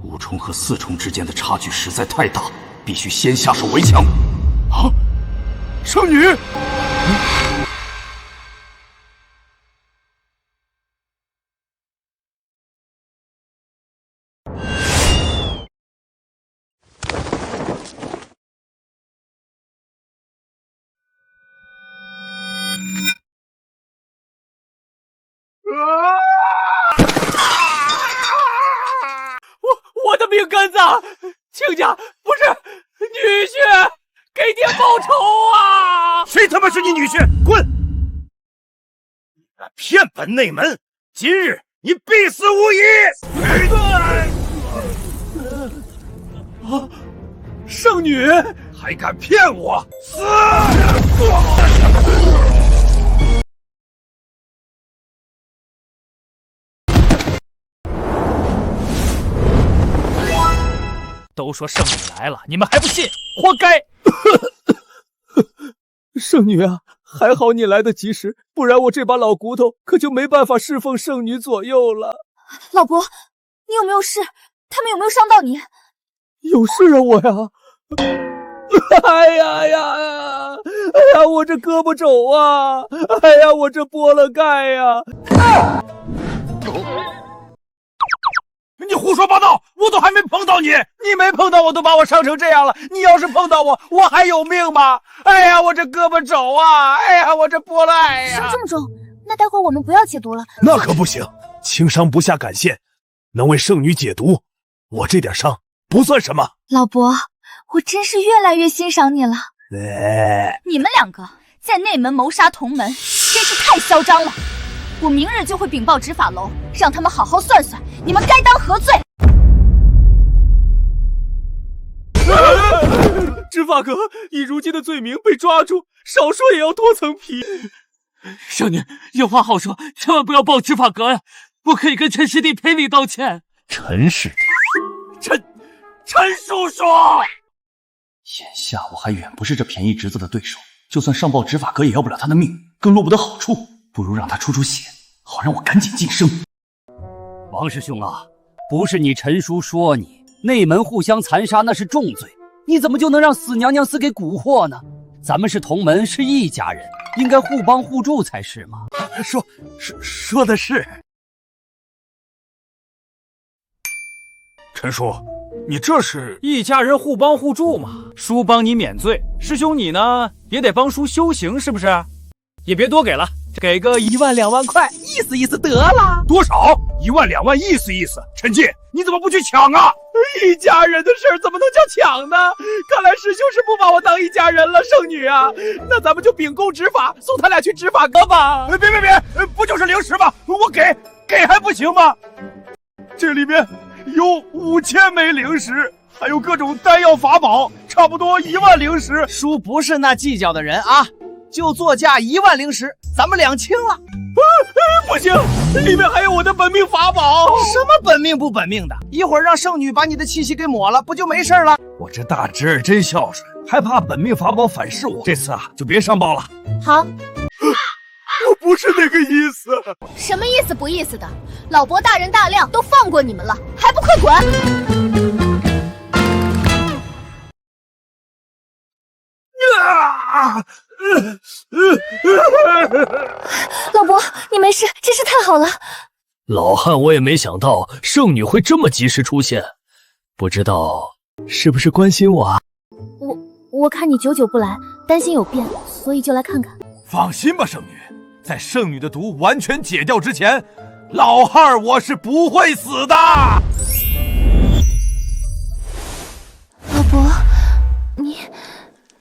，5重和4重之间的差距实在太大，必须先下手为强。啊，圣女。我的命根子，亲家不是女婿，给爹报仇啊！谁他妈是你女婿？滚！你敢骗本内门，今日你必死无疑！啊，圣女还敢骗我？死！都说圣女来了，你们还不信，活该！圣女啊，还好你来得及时，不然我这把老骨头可就没办法侍奉圣女左右了。老伯，你有没有事？他们有没有伤到你？有事啊，我呀！哎呀，我这胳膊肘啊！哎呀，我这剥了盖呀！你胡胡说八道！我都还没碰到你，你没碰到我都把我伤成这样了，你要是碰到我，我还有命吗？哎呀，我这胳膊肘啊！哎呀，我这菠菜呀！伤这么重，那待会儿我们不要解毒了。那可不行，轻伤不下感线，能为圣女解毒，我这点伤不算什么。老伯，我真是越来越欣赏你了。你们两个在内门谋杀同门，真是太嚣张了！我明日就会禀报执法楼，让他们好好算算，你们该当何罪？执法阁以如今的罪名被抓住，少说也要多层皮。圣女有话好说，千万不要报执法阁呀！我可以跟陈师弟赔礼道歉。陈师弟，陈叔叔，眼下我还远不是这便宜侄子的对手，就算上报执法阁也要不了他的命，更落不得好处。不如让他出血，好让我赶紧晋升。王师兄啊，不是你陈叔说你内门互相残杀那是重罪，你怎么就能让死娘娘死给蛊惑呢？咱们是同门，是一家人，应该互帮互助才是嘛。说的是。陈叔，你这是一家人互帮互助嘛？叔帮你免罪，师兄你呢也得帮叔修行，是不是？也别多给了，给个1万2万块，意思意思得了。多少？1万2万，意思意思。陈进，你怎么不去抢啊？一家人的事儿怎么能叫抢呢？看来师兄是不把我当一家人了，圣女啊，那咱们就秉公执法，送他俩去执法阁吧。别，不就是零食吗？我给还不行吗？这里面有5000枚零食，还有各种丹药法宝，差不多1万零食。叔不是那计较的人啊，就作价1万零食，咱们两清了。不行，里面还有我的本命法宝。什么本命不本命的？一会儿让圣女把你的气息给抹了，不就没事了？我这大侄儿真孝顺，还怕本命法宝反噬我。这次啊，就别上报了。好，我不是那个意思。什么意思不意思的？老伯大人大量，都放过你们了，还不快滚！老伯，你没事，真是太好了。老汉，我也没想到圣女会这么及时出现，不知道是不是关心我啊？我看你久久不来，担心有变，所以就来看看。放心吧，圣女，在圣女的毒完全解掉之前，老汉我是不会死的。老伯，你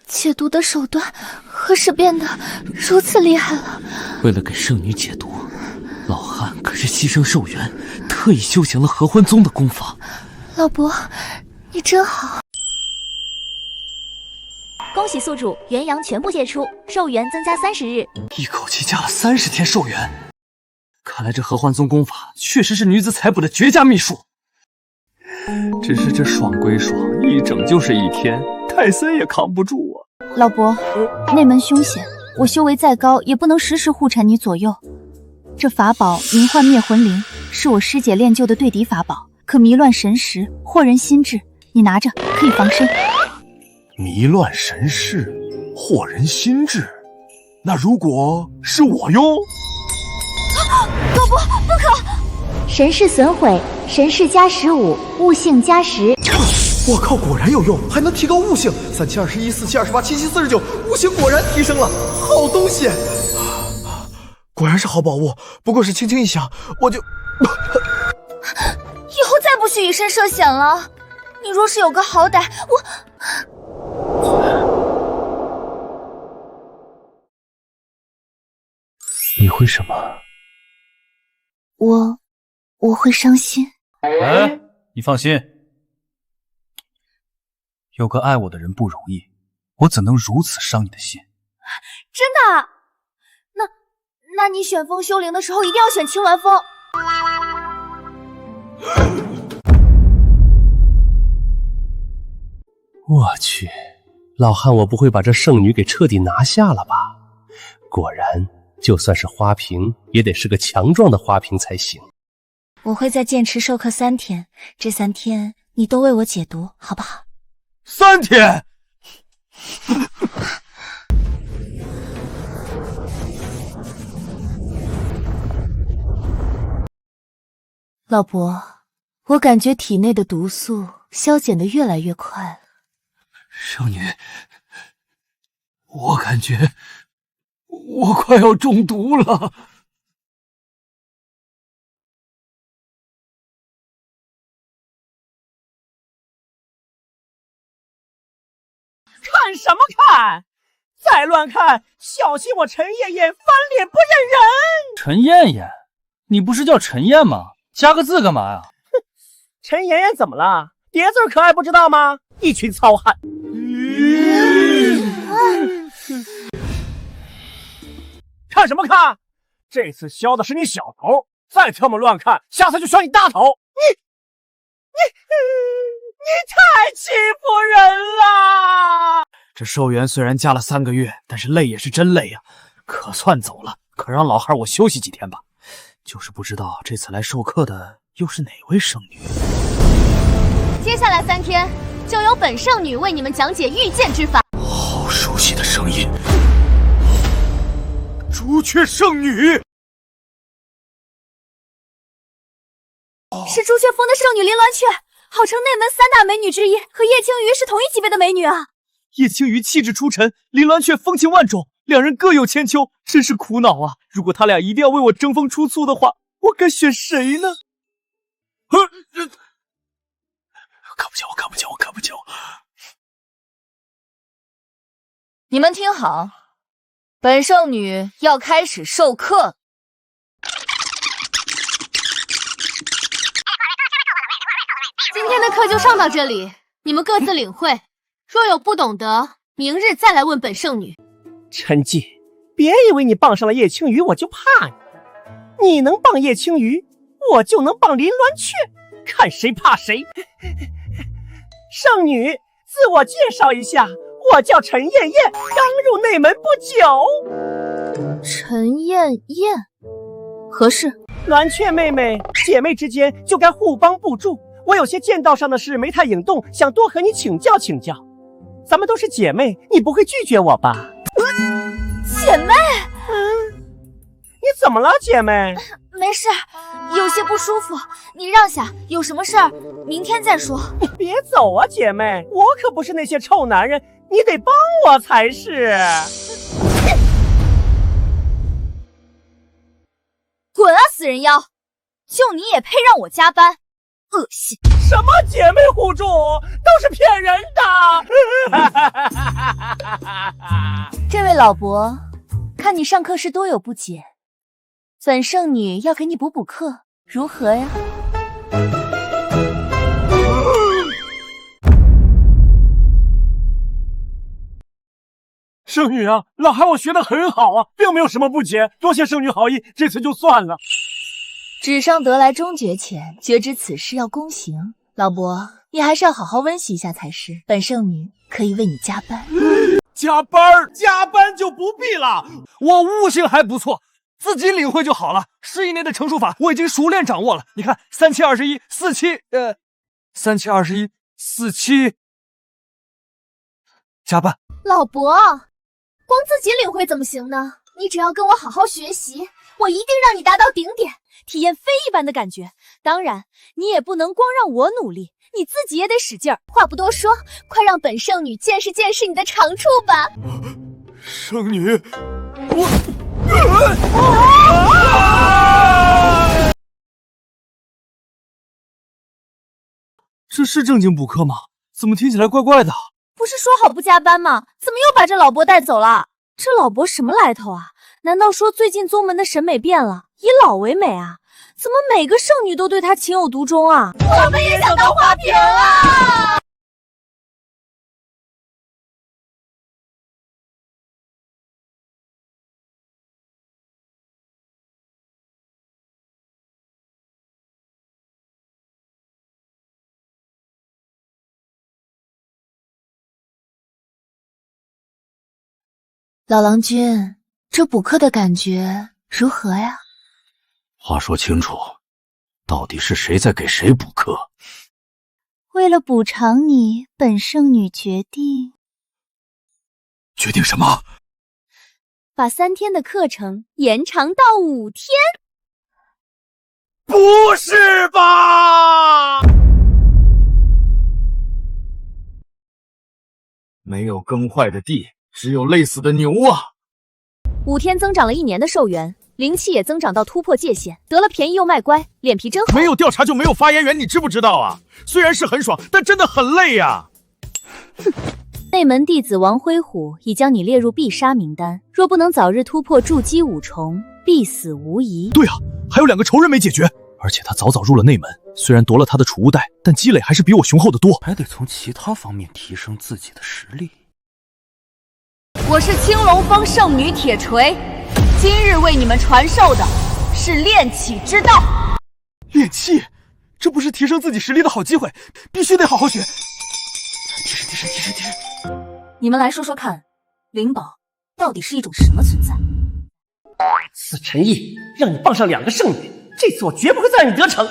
解毒的手段何时变得如此厉害了？为了给圣女解毒，老汉可是牺牲寿元，特意修行了合欢宗的功法。老伯，你真好。恭喜宿主元阳全部解除，寿元增加30日。一口气加了30天寿元，看来这合欢宗功法确实是女子采补的绝佳秘术。只是这爽归爽，一整就是1天，泰森也扛不住啊。老伯，内门凶险，我修为再高也不能时时护缠你左右。这法宝冥幻灭魂铃是我师姐练就的对敌法宝，可迷乱神识，惑人心智，你拿着可以防身。迷乱神识，惑人心智，那如果是我用？老伯，不可！神识损毁，神识加15，悟性加10。我靠，果然有用，还能提高悟性，3721、4728、7749，悟性果然提升了，好东西！果然是好宝物，不过是轻轻一响，我就……以后再不许以身涉险了。你若是有个好歹，你会什么？我会伤心。哎，你放心，有个爱我的人不容易，我怎能如此伤你的心？真的？那你选风修灵的时候一定要选青鸾峰。我去，老汉，我不会把这圣女给彻底拿下了吧？果然，就算是花瓶，也得是个强壮的花瓶才行。我会在剑池授课3天，这3天你都为我解毒，好不好？3天。老伯，我感觉体内的毒素消减的越来越快了。圣女，我感觉我快要中毒了。看什么看？再乱看，小心我陈艳艳翻脸不认人！陈艳艳，你不是叫陈燕吗？加个字干嘛呀？哼，陈妍妍怎么了？叠字可爱不知道吗？一群糙汉！看什么看？这次削的是你小头，再这么乱看，下次就削你大头！你太欺负人了！这寿元虽然加了3个月，但是累也是真累呀。可算走了，可让老汉我休息几天吧。就是不知道这次来授课的又是哪位圣女。接下来3天，就由本圣女为你们讲解御剑之法。好熟悉的声音，朱雀圣女。是朱雀峰的圣女林鸾雀，号称内门3大美女之一，和叶青鱼是同一级别的美女啊。叶青鱼气质出尘，林鸾雀风情万种，两人各有千秋，真是苦恼啊！如果他俩一定要为我争风出簇的话，我该选谁呢？我看不见！你们听好，本圣女要开始授课。今天的课就上到这里，你们各自领会。若有不懂得，明日再来问本圣女。陈记，别以为你傍上了叶青鱼我就怕你，你能傍叶青鱼，我就能傍林鸾雀，看谁怕谁。圣女，自我介绍一下，我叫陈艳艳，刚入内门不久。陈艳艳，何事？鸾雀妹妹，姐妹之间就该互帮互助。我有些剑道上的事没太引动，想多和你请教请教。咱们都是姐妹，你不会拒绝我吧？姐妹？你怎么了，姐妹？没事，有些不舒服，你让下。有什么事儿，明天再说。别走啊，姐妹，我可不是那些臭男人，你得帮我才是。滚啊，死人妖！就你也配让我加班？恶心！什么姐妹互助，都是骗人的！这位老伯，看你上课时多有不解，本圣女要给你补补课，如何呀？圣女啊，老汉我学得很好啊，并没有什么不解，多谢圣女好意，这次就算了。纸上得来终觉浅，绝知此事要躬行。老伯，你还是要好好温习一下才是。本圣女可以为你加班。加班就不必了，我悟性还不错，自己领会就好了。10以内的乘数法我已经熟练掌握了。你看372147，加班。老伯，光自己领会怎么行呢？你只要跟我好好学习，我一定让你达到顶点，体验非一般的感觉。当然，你也不能光让我努力，你自己也得使劲儿。话不多说，快让本圣女见识见识你的长处吧。圣女，这是正经补课吗？怎么听起来怪怪的？不是说好不加班吗？怎么又把这老伯带走了？这老伯什么来头啊？难道说最近宗门的审美变了，以老为美啊？怎么每个圣女都对他情有独钟啊？我们也想当花瓶啊！老郎君，这补课的感觉如何呀？话说清楚，到底是谁在给谁补课？为了补偿你，本圣女决定什么？把3天的课程延长到5天。不是吧？没有耕坏的地，只有累死的牛啊！5天增长了1年的寿元，灵气也增长到突破界限，得了便宜又卖乖，脸皮真厚。没有调查就没有发言权，你知不知道啊？虽然是很爽，但真的很累呀。内门弟子王辉虎已将你列入必杀名单，若不能早日突破筑基5重，必死无疑。对啊，还有2个仇人没解决，而且他早早入了内门，虽然夺了他的储物袋，但积累还是比我雄厚的多。还得从其他方面提升自己的实力。我是青龙峰圣女铁锤，今日为你们传授的是炼气之道。炼气，这不是提升自己实力的好机会，必须得好好学。提升！你们来说说看，灵宝到底是一种什么存在？此陈毅让你傍上2个圣女，这次我绝不会再让你得逞。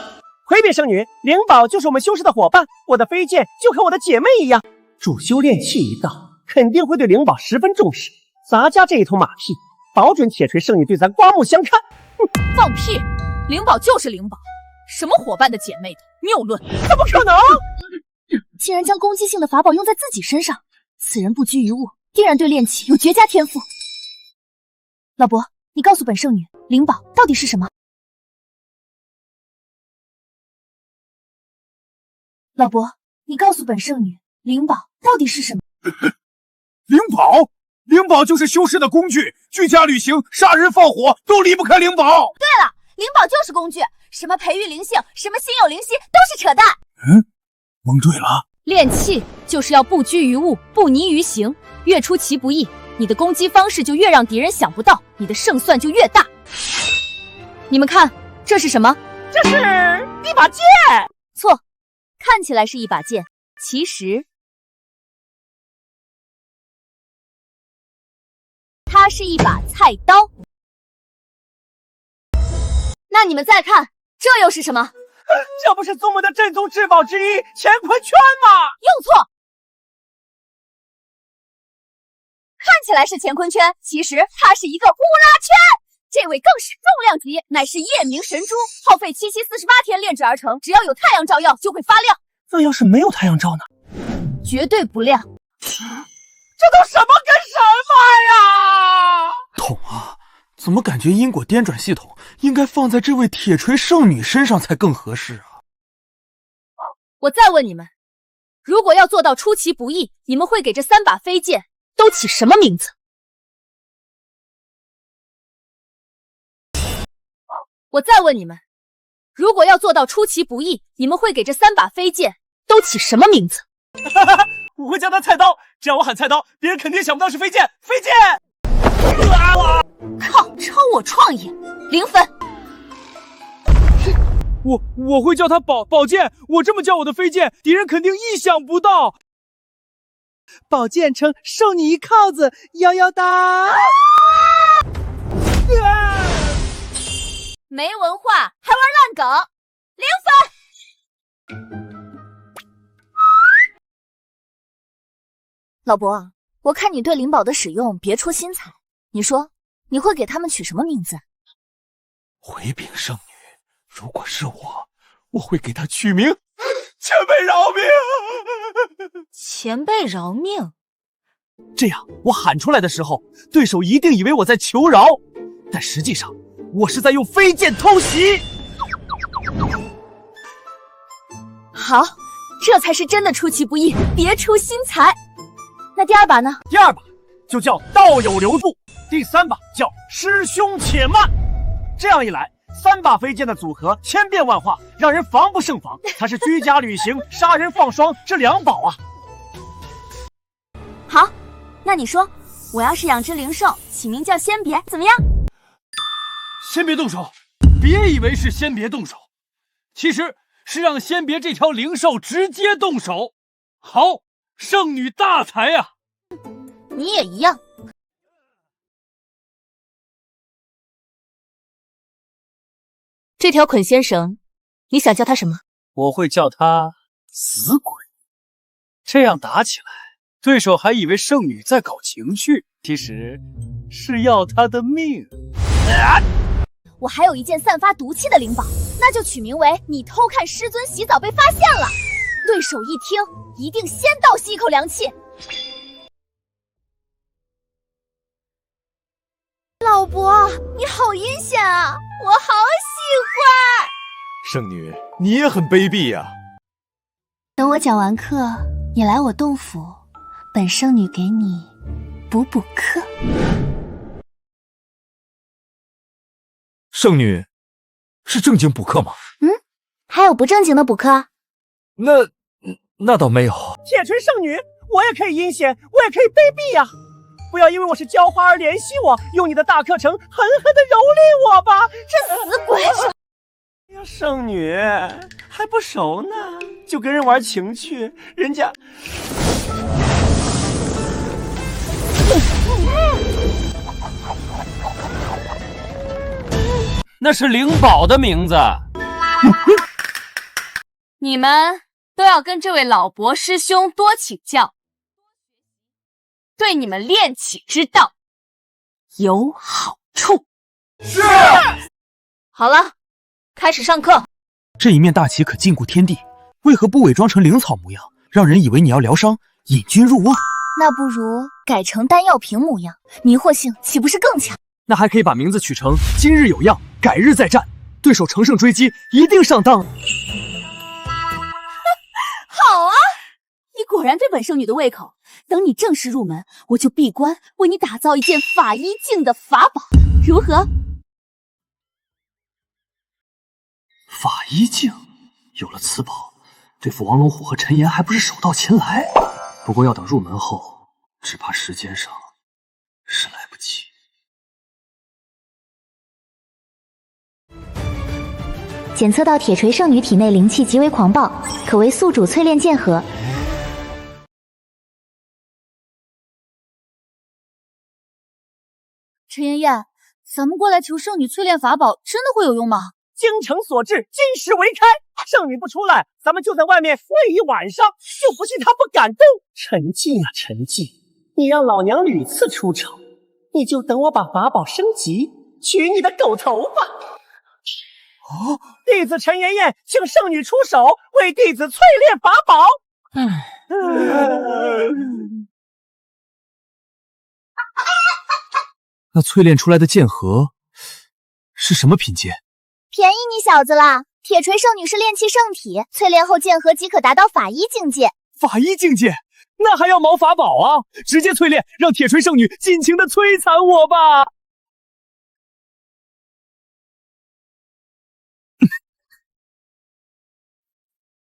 回避圣女，灵宝就是我们修士的伙伴，我的飞剑就和我的姐妹一样。主修炼气一道，肯定会对灵宝十分重视。咱家这一头马屁，保准铁锤圣女对咱刮目相看。放屁！灵宝就是灵宝，什么伙伴的姐妹的谬论，怎么可能？竟然将攻击性的法宝用在自己身上，此人不拘于物，定然对炼气有绝佳天赋。老伯，你告诉本圣女，灵宝到底是什么？老伯，你告诉本圣女，灵宝到底是什么？灵宝就是修士的工具，居家旅行、杀人放火都离不开灵宝。对了，灵宝就是工具，什么培育灵性，什么心有灵犀，都是扯淡。蒙对了。炼气就是要不拘于物，不泥于行，越出其不意，你的攻击方式就越让敌人想不到，你的胜算就越大。你们看，这是什么？这是一把剑。错，看起来是一把剑，其实它是一把菜刀。那你们再看，这又是什么？这不是宗门的镇宗至宝之一乾坤圈吗？用错，看起来是乾坤圈，其实它是一个呼啦圈。这位更是重量级，乃是夜明神珠，耗费7期48天炼制而成，只要有太阳照耀就会发亮。那要是没有太阳照呢？绝对不亮。这都什么跟什么呀？痛啊！怎么感觉因果颠转系统应该放在这位铁锤圣女身上才更合适啊？我再问你们，如果要做到出其不意，你们会给这3把飞剑都起什么名字？我再问你们，如果要做到出其不意，你们会给这3把飞剑都起什么名字？我会叫它菜刀，只要我喊菜刀，别人肯定想不到是飞剑。飞剑！靠，超我创意，0分。我会叫它宝剑，我这么叫我的飞剑，敌人肯定意想不到。宝剑称受你一铐子，摇摇哒。没文化还玩烂梗，0分。老伯，我看你对灵宝的使用别出心裁，你说你会给他们取什么名字？回禀圣女，如果是我会给她取名前辈饶命。前辈饶命，这样我喊出来的时候，对手一定以为我在求饶，但实际上我是在用飞剑偷袭。好，这才是真的出其不意，别出心裁。那第2把呢？第2把就叫道友留步，第3把叫师兄且慢。这样一来，3把飞剑的组合千变万化，让人防不胜防。它是居家旅行、杀人放双这2宝啊。好，那你说，我要是养只灵兽，起名叫先别，怎么样？先别动手，别以为是先别动手，其实是让先别这条灵兽直接动手。好，圣女大才啊！你也一样。这条捆仙绳，你想叫它什么？我会叫它死鬼。这样打起来，对手还以为圣女在搞情绪，其实是要他的命。我还有一件散发毒气的灵宝，那就取名为你偷看师尊洗澡被发现了。对手一听，一定先倒吸一口凉气。老伯，你好阴险啊，我好喜欢。圣女，你也很卑鄙呀。等我讲完课，你来我洞府，本圣女给你补课。圣女，是正经补课吗？还有不正经的补课？那倒没有。铁锤圣女，我也可以阴险，我也可以卑鄙呀！不要因为我是浇花而怜惜我，用你的大课程狠狠的蹂躏我吧！这死鬼！哎呀，圣女还不熟呢，就跟人玩情趣，人家……那是灵宝的名字。你们都要跟这位老伯师兄多请教，对你们炼气之道有好处。是。好了，开始上课。这一面大旗可禁锢天地，为何不伪装成灵草模样，让人以为你要疗伤，引君入瓮？那不如改成丹药瓶模样，迷惑性岂不是更强？那还可以把名字取成今日有样，改日再战，对手乘胜追击，一定上当。好啊，你果然对本圣女的胃口。等你正式入门，我就闭关为你打造一件法医镜的法宝，如何？法医镜，有了此宝，对付王龙虎和陈岩还不是手到擒来？不过要等入门后，只怕时间上是来不及。检测到铁锤圣女体内灵气极为狂暴，可为宿主淬炼剑核。陈妍妍，咱们过来求圣女淬炼法宝，真的会有用吗？精诚所至，金石为开。圣女不出来，咱们就在外面跪一晚上，就不信她不敢动。陈静啊，陈静，你让老娘屡次出手，你就等我把法宝升级，取你的狗头吧。弟子陈妍妍请圣女出手，为弟子淬炼法宝。那淬炼出来的剑核是什么品阶？便宜你小子了！铁锤圣女是炼气圣体，淬炼后剑核即可达到法医境界。法医境界？那还要毛法宝啊？直接淬炼，让铁锤圣女尽情的摧残我吧！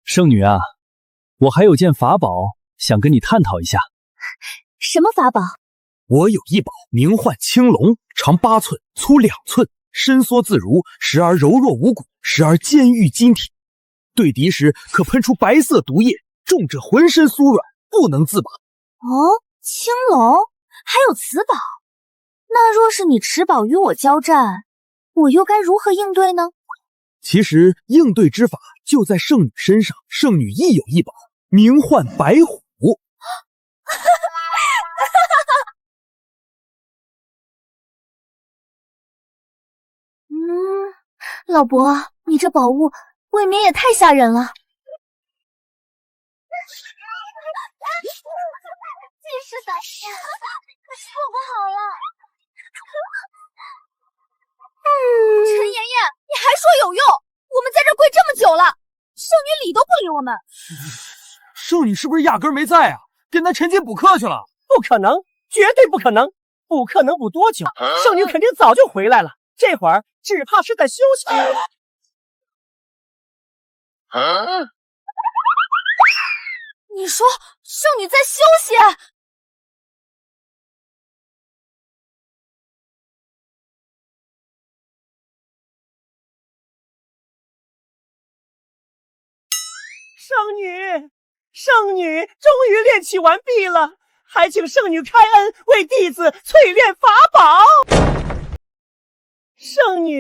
圣女啊，我还有件法宝想跟你探讨一下。什么法宝？我有一宝名唤青龙，长8寸，粗2寸，伸缩自如，时而柔弱无骨，时而坚玉筋挺。对敌时可喷出白色毒液，中者浑身酥软，不能自拔。哦，青龙还有此宝？那若是你持宝与我交战，我又该如何应对呢？其实应对之法就在圣女身上，圣女亦有一宝，名唤白虎。老伯，你这宝物未免也太吓人了。尽是胆小，可是我不好了。陈妍妍，你还说有用？我们在这跪这么久了，圣女理都不理我们。圣女是不是压根没在啊？跟咱陈姐补课去了？不可能，绝对不可能！补课能补多久？圣女肯定早就回来了，这会儿只怕是在休息。你说圣女在休息？圣女终于炼气完毕了，还请圣女开恩，为弟子淬炼法宝。圣女，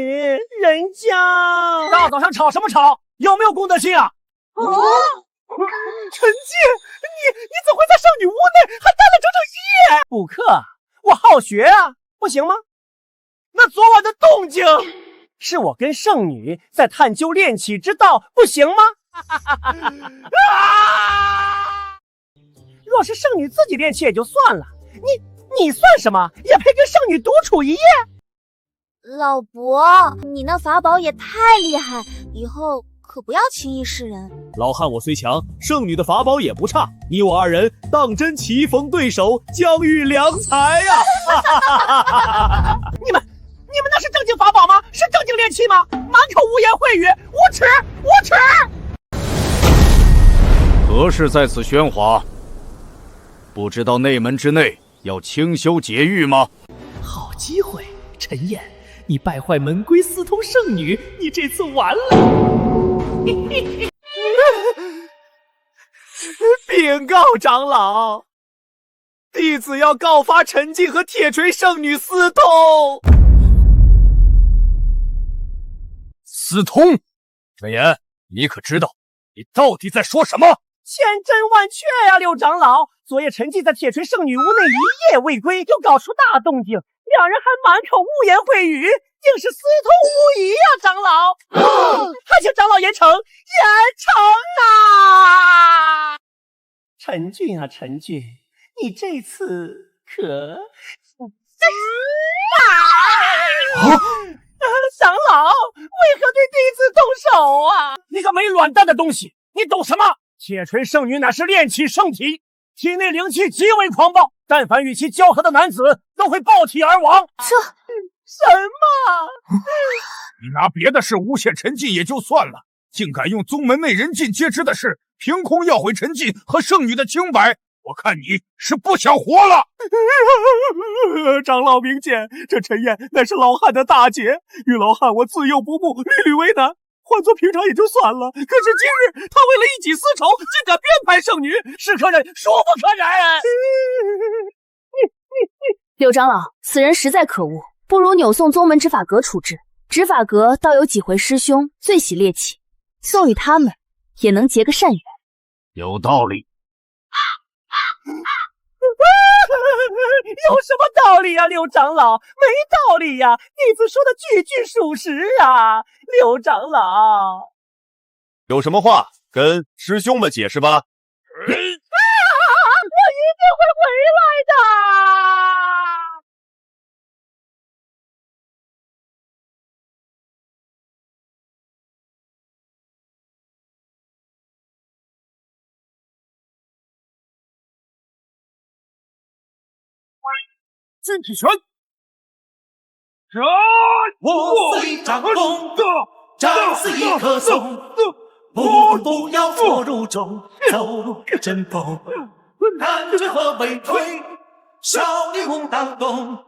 人家大早上吵什么吵？有没有公德心啊？陈静，你怎么会在圣女屋内还待了整整1夜？补课，我好学啊，不行吗？那昨晚的动静是我跟圣女在探究炼气之道，不行吗？若是圣女自己炼气也就算了，你算什么？也配跟圣女独处一夜？老伯，你那法宝也太厉害，以后可不要轻易示人。老汉我虽强，圣女的法宝也不差，你我二人当真棋逢对手，将遇良才呀！你们那是正经法宝吗？是正经炼气吗？满口污言秽语，无耻！无耻！何事在此喧哗？不知道内门之内要清修节欲吗？好机会，陈燕，你败坏门规，私通圣女，你这次完了！禀告长老，弟子要告发陈静和铁锤圣女私通。私通？陈岩，你可知道你到底在说什么？千真万确呀，六长老！昨夜陈静在铁锤圣女屋内一夜未归，又搞出大动静，两人还满口污言秽语，竟是私通无疑呀，长老！还请长老严惩，严惩啊！陈俊啊，陈俊，你这次可……长老，为何对弟子动手啊？你个没卵蛋的东西，你懂什么？铁锤圣女乃是炼气圣体，体内灵气极为狂暴，但凡与其交合的男子都会爆体而亡。这什么？你拿别的事诬陷陈进也就算了，竟敢用宗门内人尽皆知的事，凭空要毁陈进和圣女的清白，我看你是不想活了。长老明鉴，这陈燕乃是老汉的大姐，与老汉我自幼不睦，屡屡为难。换做平常也就算了，可是今日他为了一己私仇，竟敢编排圣女，是可忍，孰不可忍？柳长老，此人实在可恶，不如扭送宗门执法阁处置。执法阁倒有几回师兄最喜猎奇，送与他们也能结个善缘。有道理。有什么道理呀，六长老？没道理呀！弟子说的句句属实啊，六长老。有什么话跟师兄们解释吧。我一定会回来的。具体拳，我虽掌风，战死亦可松。不要错入中，走入阵风。男追和未退，少女红当东。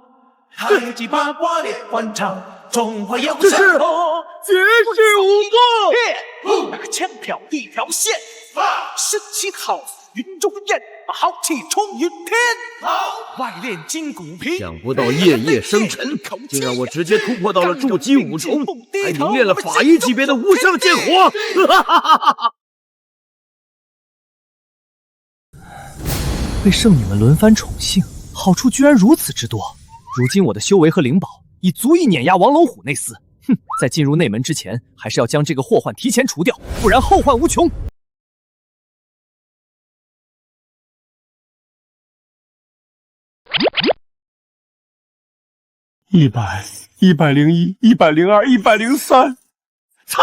太极八卦连环掌，中华有神通。绝世武功，那枪挑一条线，身气好似云中雁，豪气冲云天。外练筋骨皮，想不到夜夜生辰，竟让我直接突破到了筑基五重，还凝练了法医级别的无上剑火。被圣女们轮番宠幸，好处居然如此之多。如今我的修为和灵宝已足以碾压王龙虎那厮。哼，在进入内门之前，还是要将这个祸患提前除掉，不然后患无穷。100、101、102、103，操！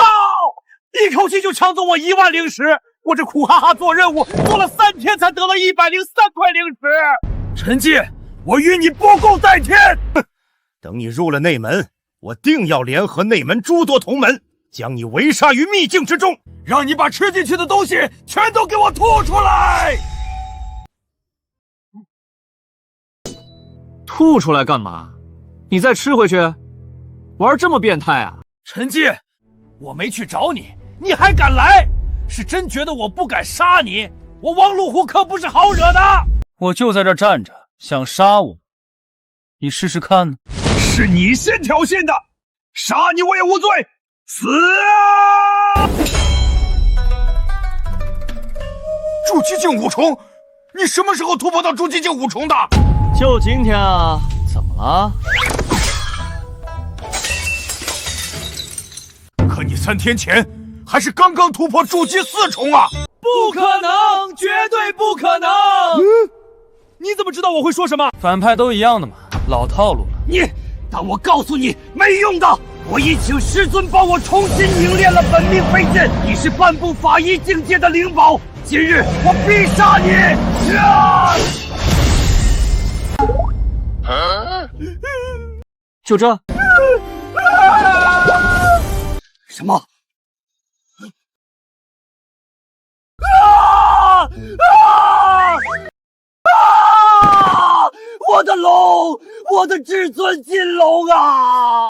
一口气就抢走我10010，我这苦哈哈做任务做了3天才得了103块零食。陈进，我与你不共戴天！等你入了内门，我定要联合内门诸多同门，将你围杀于秘境之中，让你把吃进去的东西全都给我吐出来！吐出来干嘛？你再吃回去？玩这么变态啊？陈进，我没去找你，你还敢来？是真觉得我不敢杀你？我王路虎可不是好惹的。我就在这站着，想杀我，你试试看呢？是你先挑衅的，杀你我也无罪，死啊！筑基境5重，你什么时候突破到筑基境5重的？就今天啊！怎么了？ 2-3天前还是刚刚突破筑基4重啊！不可能，绝对不可能！你怎么知道我会说什么？反派都一样的嘛，老套路了。但我告诉你，没用的！我已请师尊帮我重新凝练了本命飞剑，你是半步法医境界的灵宝，今日我必杀你！就这？什么？我的龙，我的至尊金龙啊！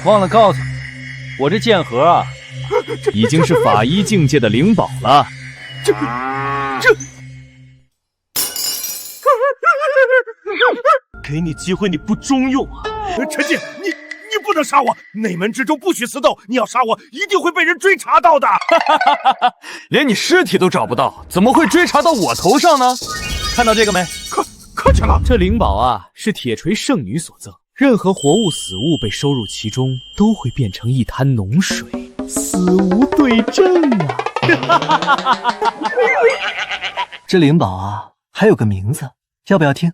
忘了告诉你，我这剑盒啊，已经是法医境界的灵宝了。给你机会你不中用啊！陈进，你不能杀我！内门之中不许私斗，你要杀我，一定会被人追查到的。连你尸体都找不到，怎么会追查到我头上呢？看到这个没？看见了。这灵宝啊，是铁锤圣女所赠。任何活物、死物被收入其中，都会变成一滩脓水，死无对证啊！这灵宝啊，还有个名字，要不要听？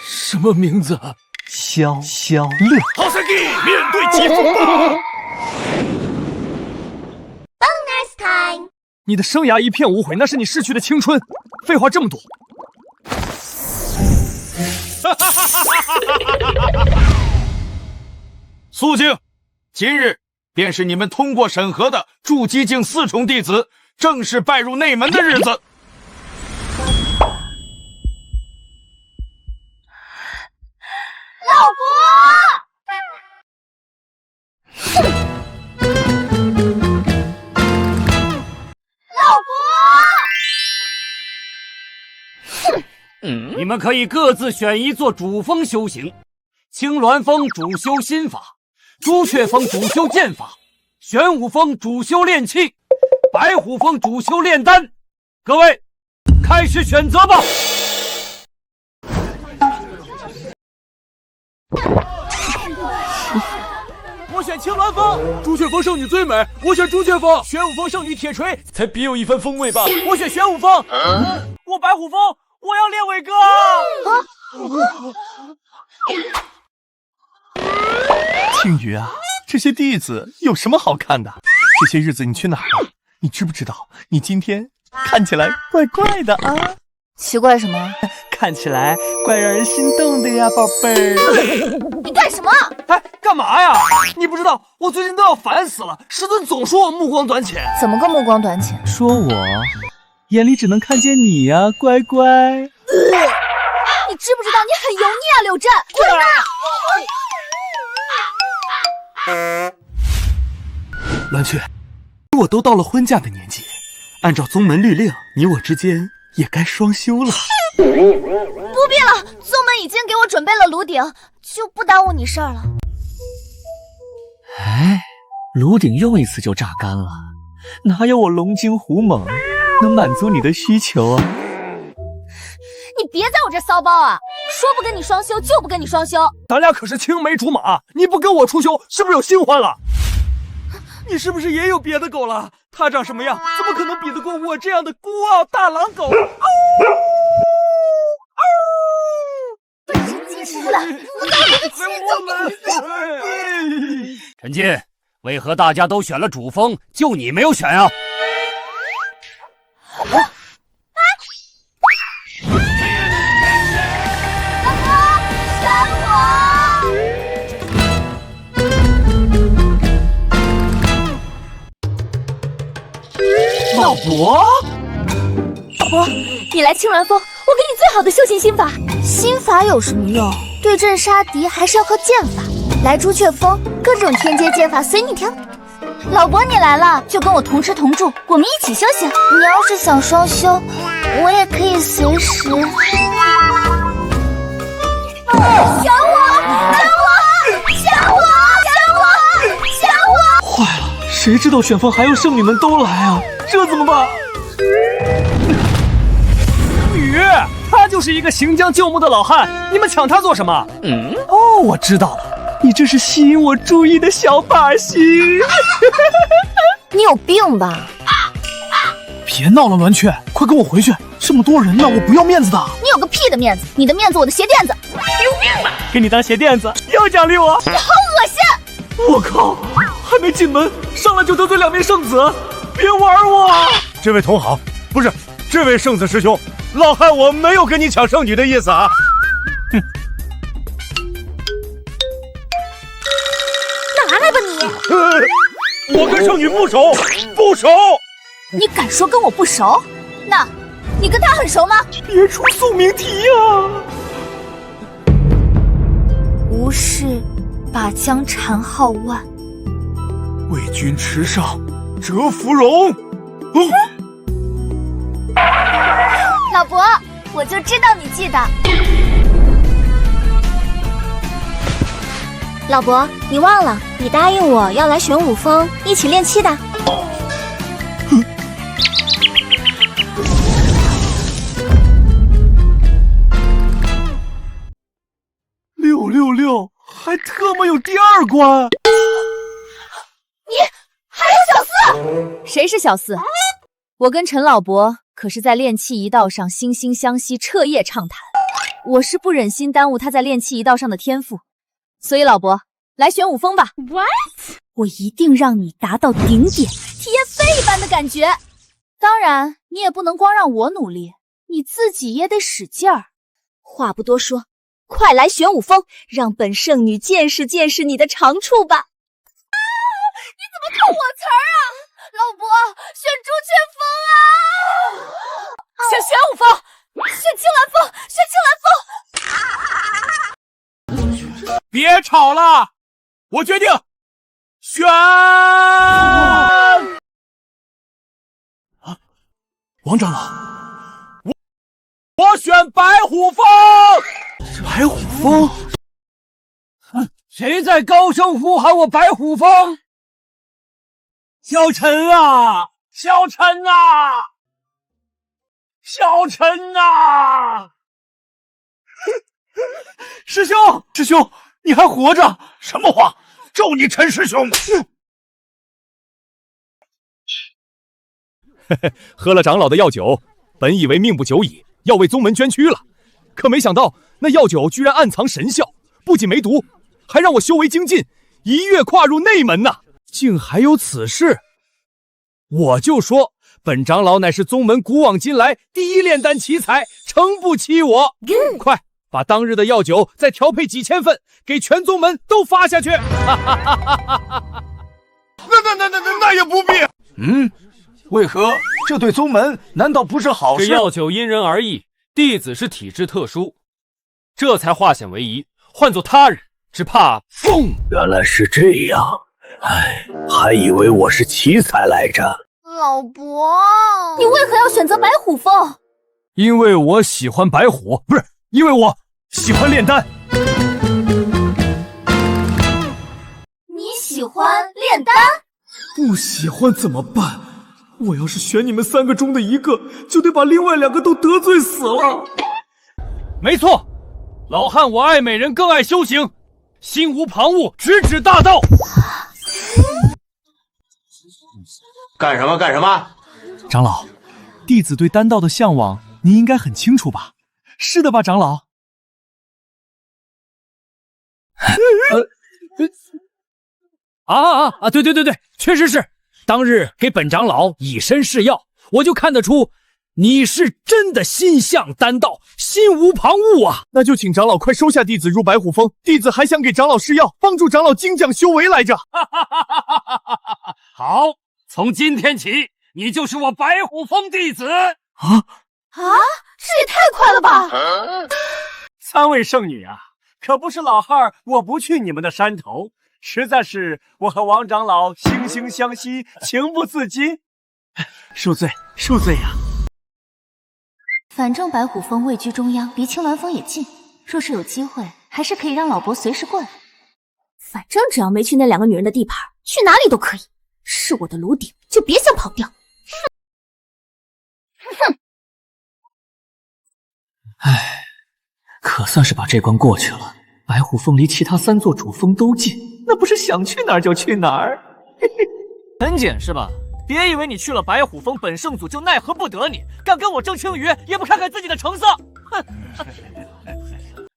什么名字啊？消乐。好三弟，面对疾风吧！ Bonus time！ 你的生涯一片无悔，那是你逝去的青春。废话这么多。肃静！今日便是你们通过审核的筑基境4重弟子正式拜入内门的日子。老伯！老伯！你们可以各自选一座主峰修行。青鸾峰主修心法，朱雀峰主修剑法，玄武峰主修炼气，白虎峰主修炼丹。各位，开始选择吧。我选青鸾峰，朱雀峰圣女最美。我选朱雀峰，玄武峰圣女铁锤才别有一番风味吧。我选玄武峰，我白虎峰，我要练伟哥。青鱼啊，这些弟子有什么好看的？这些日子你去哪儿了？你知不知道，你今天看起来怪怪的啊？奇怪什么？看起来怪让人心动的呀，宝贝儿。你干什么？哎，干嘛呀？你不知道，我最近都要烦死了。师尊总说我目光短浅。怎么个目光短浅？说我眼里只能看见你呀，乖乖。你知不知道你很油腻啊，柳震？滚啊！鸾雀，我都到了婚嫁的年纪，按照宗门律令，你我之间也该双修了。不必了，宗门已经给我准备了炉鼎，就不耽误你事儿了。哎，炉鼎用一次就榨干了，哪有我龙精虎猛能满足你的需求啊？你别在我这骚包啊！说不跟你双修就不跟你双修。咱俩可是青梅竹马，你不跟我出修，是不是有新欢了？你是不是也有别的狗了？它长什么样？怎么可能比得过我这样的孤傲大狼狗？本身即出来，我哪有个亲陈进，为何大家都选了主峰，就你没有选啊？老伯，老伯，你来青鸾峰，我给你最好的修行心法。心法有什么用？对阵杀敌还是要靠剑法。来朱雀峰，各种天阶剑法随你挑。老伯，你来了，就跟我同吃同住，我们一起修行。你要是想双修，我也可以随时。选我！坏了，谁知道旋风还有圣女们都来啊？这怎么办？他就是一个行将就木的老汉，你们抢他做什么？哦，我知道了，你这是吸引我注意的小把戏。你有病吧？别闹了，栾雀，快跟我回去！这么多人呢，我不要面子的。你有个屁的面子！你的面子我的鞋垫子。有病吧？给你当鞋垫子，又奖励我。你好恶心！我靠，还没进门，上来就得罪两名圣子，别玩我！这位同行，不是这位圣子师兄，老汉我没有跟你抢圣女的意思啊。哼，拿来吧你！我跟圣女不熟，不熟。你敢说跟我不熟？那，你跟他很熟吗？别出宿命题呀！无事把江缠皓腕，为君持上折芙蓉。老伯，我就知道你记得。老伯，你忘了，你答应我要来玄武峰一起练气的。666，还特么有第二关！你还有小四？谁是小四？我跟陈老伯可是在炼气一道上惺惺相惜，彻夜畅谈。我是不忍心耽误他在炼气一道上的天赋，所以老伯，来玄武峰吧。What？ 我一定让你达到顶点，体验飞一般的感觉。当然，你也不能光让我努力，你自己也得使劲儿。话不多说，快来玄武峰，让本圣女见识见识你的长处吧！啊！你怎么偷我词儿啊？老伯，选朱雀峰啊！选玄武峰，选青鸾峰，选青鸾峰！别吵了，我决定选。王长老，我选白虎峰。白虎峰？谁在高声呼喊我白虎峰？小陈啊，小陈啊，小陈啊！师兄，师兄，你还活着？什么话？咒你陈师兄！喝了长老的药酒，本以为命不久矣，要为宗门捐躯了，可没想到那药酒居然暗藏神效，不仅没毒，还让我修为精进，一跃跨入内门呐！竟还有此事！我就说，本长老乃是宗门古往今来第一炼丹奇才，诚不欺我。快把当日的药酒再调配几千份，给全宗门都发下去！那也不必。为何这对宗门难道不是好事？这药酒因人而异，弟子是体质特殊，这才化险为夷。换做他人，只怕原来是这样，哎，还以为我是奇才来着。老伯，你为何要选择白虎峰？因为我喜欢白虎，不是因为我喜欢炼丹。你喜欢炼丹？不喜欢怎么办？我要是选你们3个中的一个，就得把另外2个都得罪死了。没错，老汉我爱美人，更爱修行，心无旁骛，直指大道。干什么干什么？长老，弟子对丹道的向往，您应该很清楚吧？是的吧，长老？对，确实是。当日给本长老以身试药，我就看得出你是真的心向丹道，心无旁骛啊！那就请长老快收下弟子入白虎峰，弟子还想给长老试药，帮助长老精讲修为来着。好，从今天起，你就是我白虎峰弟子。啊，这也太快了吧！3位圣女啊，可不是老汉我不去你们的山头，实在是我和王长老惺惺相惜，情不自禁。恕罪，恕罪呀！反正白虎峰位居中央，离青鸾峰也近，若是有机会，还是可以让老伯随时过来。反正只要没去那2个女人的地盘，去哪里都可以。是我的炉鼎，就别想跑掉。哼！唉，可算是把这关过去了。白虎峰离其他3座主峰都近，那不是想去哪儿就去哪儿。很简是吧？别以为你去了白虎峰，本圣祖就奈何不得你，敢跟我争青鱼，也不看看自己的成色。哼！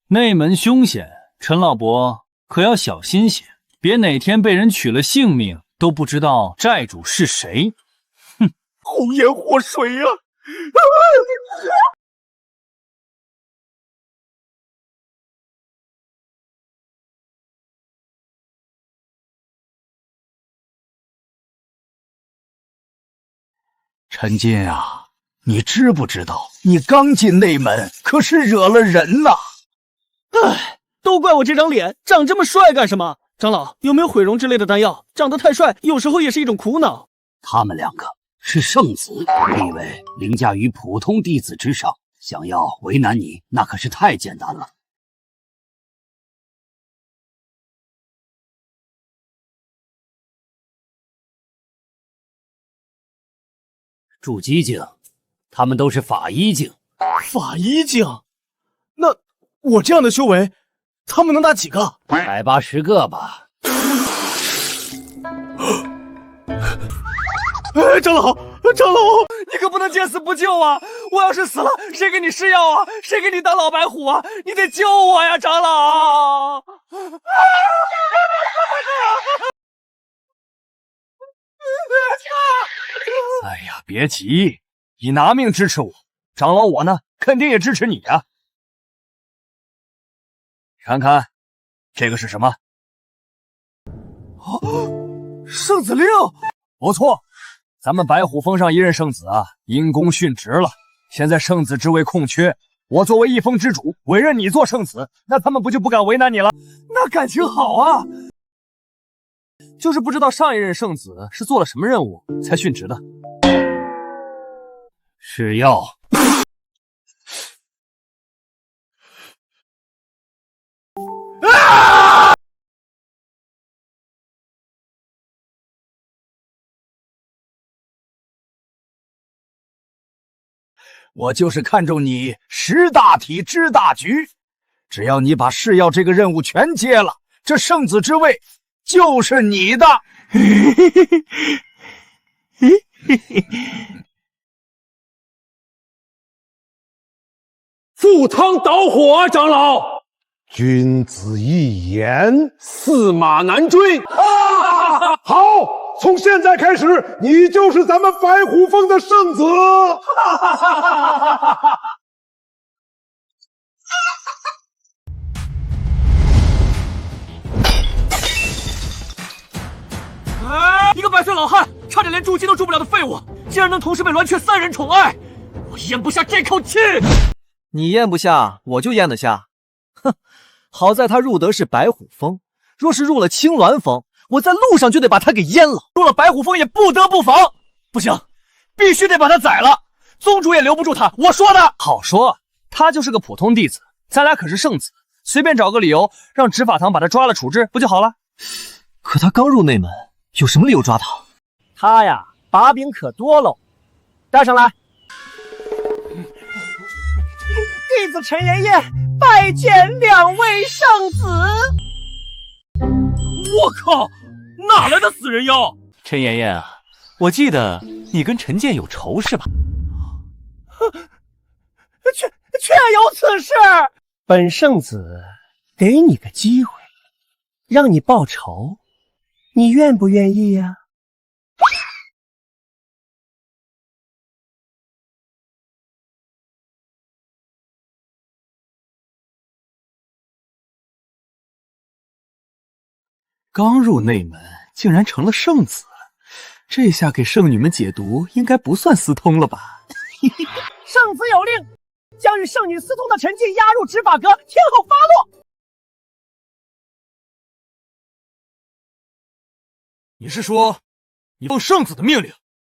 内门凶险，陈老伯可要小心些，别哪天被人取了性命，都不知道债主是谁。哼，红颜祸水呀！陈进啊，你知不知道，你刚进内门，可是惹了人呐！唉，都怪我这张脸，长这么帅干什么？长老，有没有毁容之类的丹药？长得太帅，有时候也是一种苦恼。他们2个是圣子，地位凌驾于普通弟子之上，想要为难你，那可是太简单了。筑基境，他们都是法医境。法医境？那我这样的修为，他们能打几个？180个吧。哎，长老，长老，你可不能见死不救啊！我要是死了，谁给你施药啊？谁给你当老白虎啊？你得救我呀，长老！哎呀，别急，你拿命支持我，长老我呢，肯定也支持你呀。看看，这个是什么？圣子令，不错，咱们白虎峰上一任圣子啊，因公殉职了，现在圣子之位空缺，我作为一峰之主，委任你做圣子，那他们不就不敢为难你了？那感情好啊！就是不知道上一任圣子是做了什么任务才殉职的。是药。我就是看中你识大体知大局，只要你把试药这个任务全接了，这圣子之位就是你的。赴汤蹈火啊，长老！君子一言，驷马难追。好，从现在开始，你就是咱们白虎峰的圣子。一个100岁老汉，差点连筑基都筑不了的废物，竟然能同时被栾雀3人宠爱，我咽不下这口气。你咽不下，我就咽得下。哼，好在他入得是白虎峰，若是入了青鸾峰，我在路上就得把他给阉了。入了白虎峰也不得不防，不行，必须得把他宰了。宗主也留不住他，我说的。好说，他就是个普通弟子，咱俩可是圣子，随便找个理由让执法堂把他抓了处置，不就好了？可他刚入内门，有什么理由抓他？他呀，把柄可多喽。带上来。弟子陈妍妍拜见2位圣子。我靠，哪来的死人妖？陈妍妍啊，我记得你跟陈建有仇是吧？确有此事。本圣子给你个机会，让你报仇，你愿不愿意呀？刚入内门，竟然成了圣子，这下给圣女们解毒，应该不算私通了吧？圣子有令，将与圣女私通的陈进押入执法阁，天后发落。你是说，你奉圣子的命令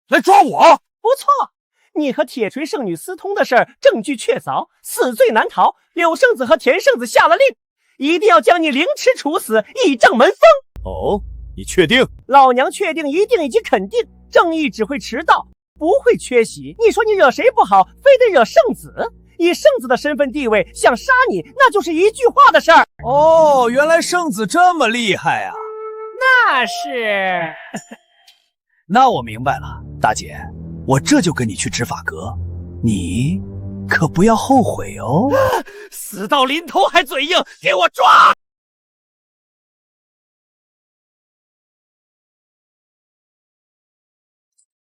来抓我？不错，你和铁锤圣女私通的事儿，证据确凿，死罪难逃。柳圣子和田圣子下了令，一定要将你凌迟处死，以正门风。哦，你确定？老娘确定，一定以及肯定。正义只会迟到，不会缺席。你说你惹谁不好，非得惹圣子？以圣子的身份地位，想杀你那就是一句话的事儿。哦，原来圣子这么厉害啊！那是，那我明白了，大姐，我这就跟你去执法阁，你可不要后悔哦。死到临头还嘴硬，给我抓！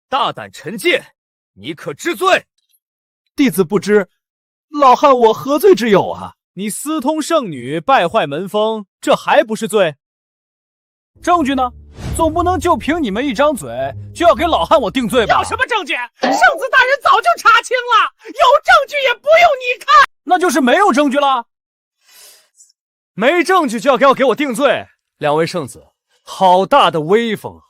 大胆陈建，你可知罪？弟子不知，老汉我何罪之有啊？你私通圣女，败坏门风，这还不是罪？证据呢？总不能就凭你们一张嘴就要给老汉我定罪吧？要什么证据？圣子大人早就查清了，有证据也不用你看。那就是没有证据了。没证据就要给我定罪？两位圣子，好大的威风！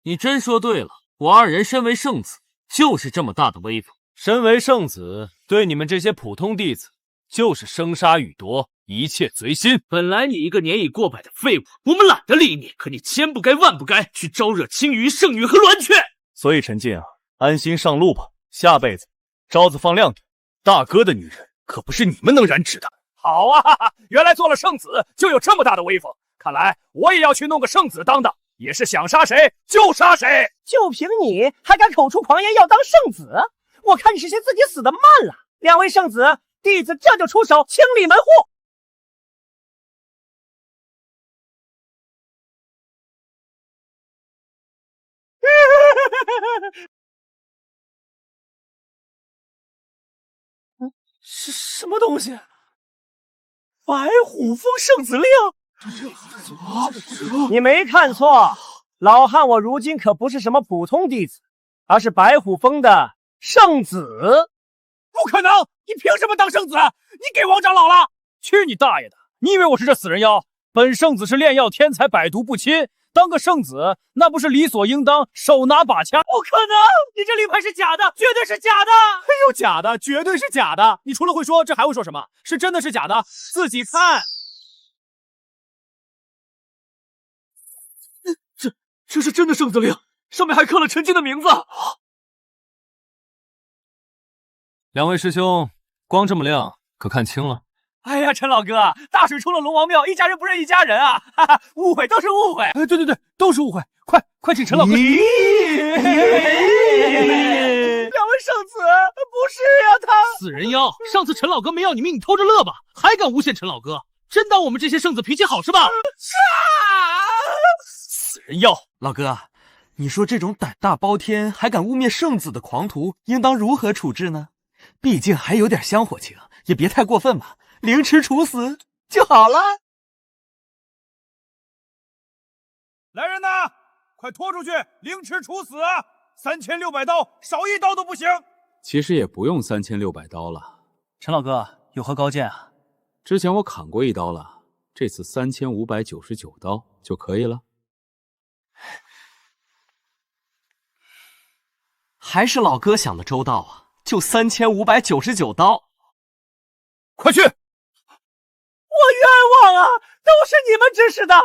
你真说对了，我二人身为圣子，就是这么大的威风。身为圣子，对你们这些普通弟子，就是生杀予夺，一切随心。本来你一个年已过百的废物，我们懒得理你，可你千不该万不该去招惹青鱼、圣女和鸾雀。所以陈进啊，安心上路吧，下辈子招子放亮点，大哥的女人可不是你们能染指的。好啊，原来做了圣子就有这么大的威风，看来我也要去弄个圣子当当，也是想杀谁就杀谁。就凭你还敢口出狂言要当圣子？我看你是嫌自己死得慢了。两位圣子，弟子这就出手清理门户。是什么东西？白虎峰圣子令？你没看错，老汉我如今可不是什么普通弟子，而是白虎峰的圣子。不可能！你凭什么当圣子？你给王长老了！去你大爷的！你以为我是这死人妖？本圣子是炼药天才，百毒不侵，当个圣子那不是理所应当，手拿把掐？不可能！你这绿牌是假的，绝对是假的！哎呦，假的，绝对是假的！你除了会说，这还会说什么？是真的是假的？自己看。这是真的圣子令，上面还刻了陈进的名字。两位师兄，光这么亮，可看清了？哎呀，陈老哥，大水冲了龙王庙，一家人不认一家人啊！哈哈，误会都是误会。哎，对，都是误会。快请陈老哥。两位圣子，不是呀，他死人妖！上次陈老哥没要你命，你偷着乐吧？还敢诬陷陈老哥？真当我们这些圣子脾气好是吧？死人妖！老哥，你说这种胆大包天还敢污蔑圣子的狂徒，应当如何处置呢？毕竟还有点香火情，也别太过分嘛，凌迟处死就好了。来人呐，快拖出去，凌迟处死！3600刀，少一刀都不行。其实也不用3600刀了。陈老哥有何高见啊？之前我砍过一刀了，这次3599刀就可以了。还是老哥想的周到啊，就3599刀。快去！我冤枉啊，都是你们指使的！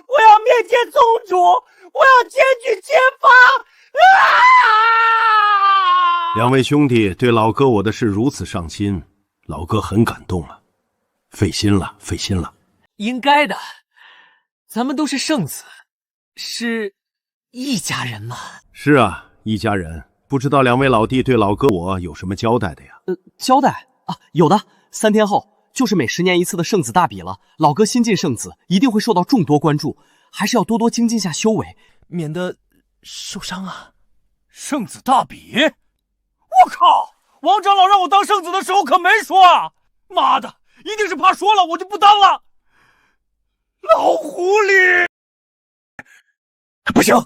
我要面见宗主，我要检举揭发！两位兄弟对老哥我的事如此上心，老哥很感动了，费心了。应该的，咱们都是圣子，是一家人嘛。是啊，一家人。不知道两位老弟对老哥我有什么交代的呀？交代啊，有的。3天后就是每10年一次的圣子大比了，老哥新晋圣子一定会受到众多关注，还是要多多精进下修为，免得受伤啊。圣子大比？我靠！王长老让我当圣子的时候可没说啊！妈的，一定是怕说了我就不当了。老狐狸！不行，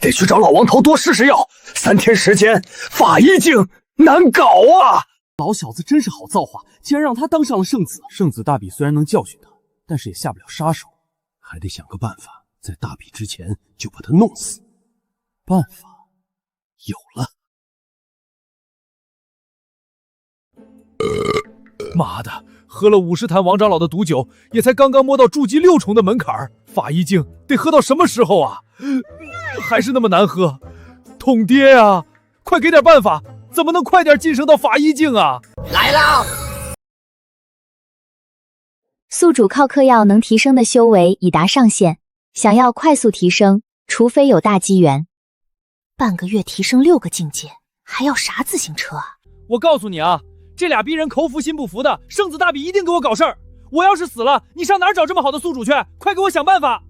得去找老王头多试试药。3天时间，法医境难搞啊！老小子真是好造化，竟然让他当上了圣子。圣子大比虽然能教训他，但是也下不了杀手，还得想个办法，在大比之前就把他弄死。办法有了。妈的，喝了50坛王长老的毒酒，也才刚刚摸到筑基6重的门槛，法医境得喝到什么时候啊？还是那么难喝，痛爹啊！快给点办法，怎么能快点晋升到法医境啊？来了！宿主靠嗑药能提升的修为已达上限，想要快速提升，除非有大机缘。半个月提升6个境界，还要啥自行车啊？我告诉你啊，这俩逼人口服心不服的，圣子大比一定给我搞事儿。我要是死了，你上哪儿找这么好的宿主去？快给我想办法！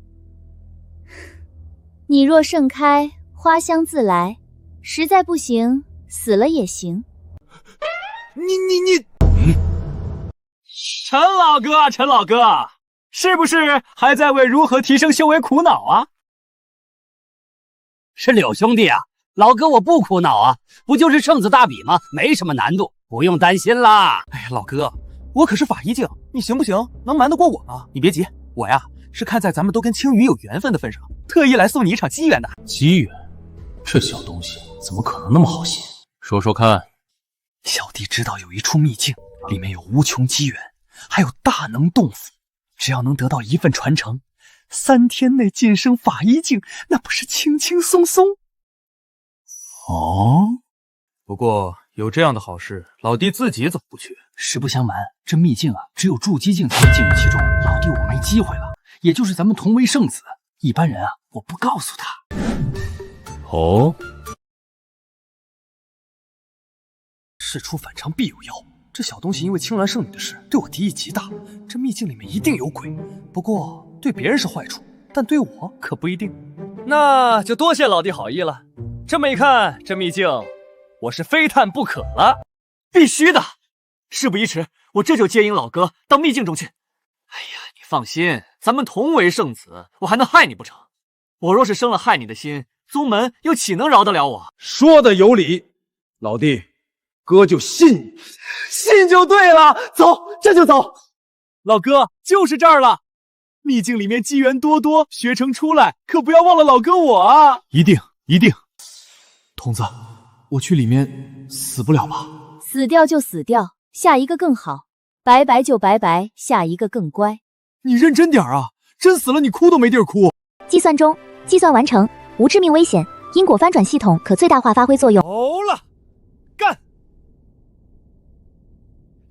你若盛开，花香自来，实在不行，死了也行。你，陈老哥，陈老哥，是不是还在为如何提升修为苦恼啊？是柳兄弟啊，老哥我不苦恼啊，不就是圣子大比吗？没什么难度，不用担心啦。哎呀，老哥，我可是法医境，你行不行？能瞒得过我吗？你别急，我呀是看在咱们都跟青羽有缘分的份上，特意来送你一场机缘的。机缘？这小东西怎么可能那么好心？说说看。小弟知道有一处秘境，里面有无穷机缘，还有大能洞府，只要能得到一份传承，3天内晋升法医境，那不是轻轻松松？哦，不过有这样的好事，老弟自己走不去。实不相瞒，这秘境啊，只有筑基境才能进入其中，老弟我没机会了。也就是咱们同为圣子，一般人啊，我不告诉他。哦，事出反常必有妖。这小东西因为青鸾圣女的事，对我敌意极大。这秘境里面一定有鬼，不过对别人是坏处，但对我可不一定。那就多谢老弟好意了。这么一看，这秘境我是非探不可了。必须的，事不宜迟，我这就接引老哥到秘境中去。哎呀，你放心，咱们同为圣子，我还能害你不成？我若是生了害你的心，宗门又岂能饶得了我？说的有理，老弟，哥就信你，信就对了。走，这就走。老哥，就是这儿了。秘境里面机缘多多，学成出来可不要忘了老哥我啊！一定一定。童子，我去里面死不了吧？死掉就死掉，下一个更好；拜拜就拜拜，下一个更乖。你认真点啊！真死了你哭都没地儿哭。计算中，计算完成，无致命危险，因果翻转系统可最大化发挥作用。好了，干！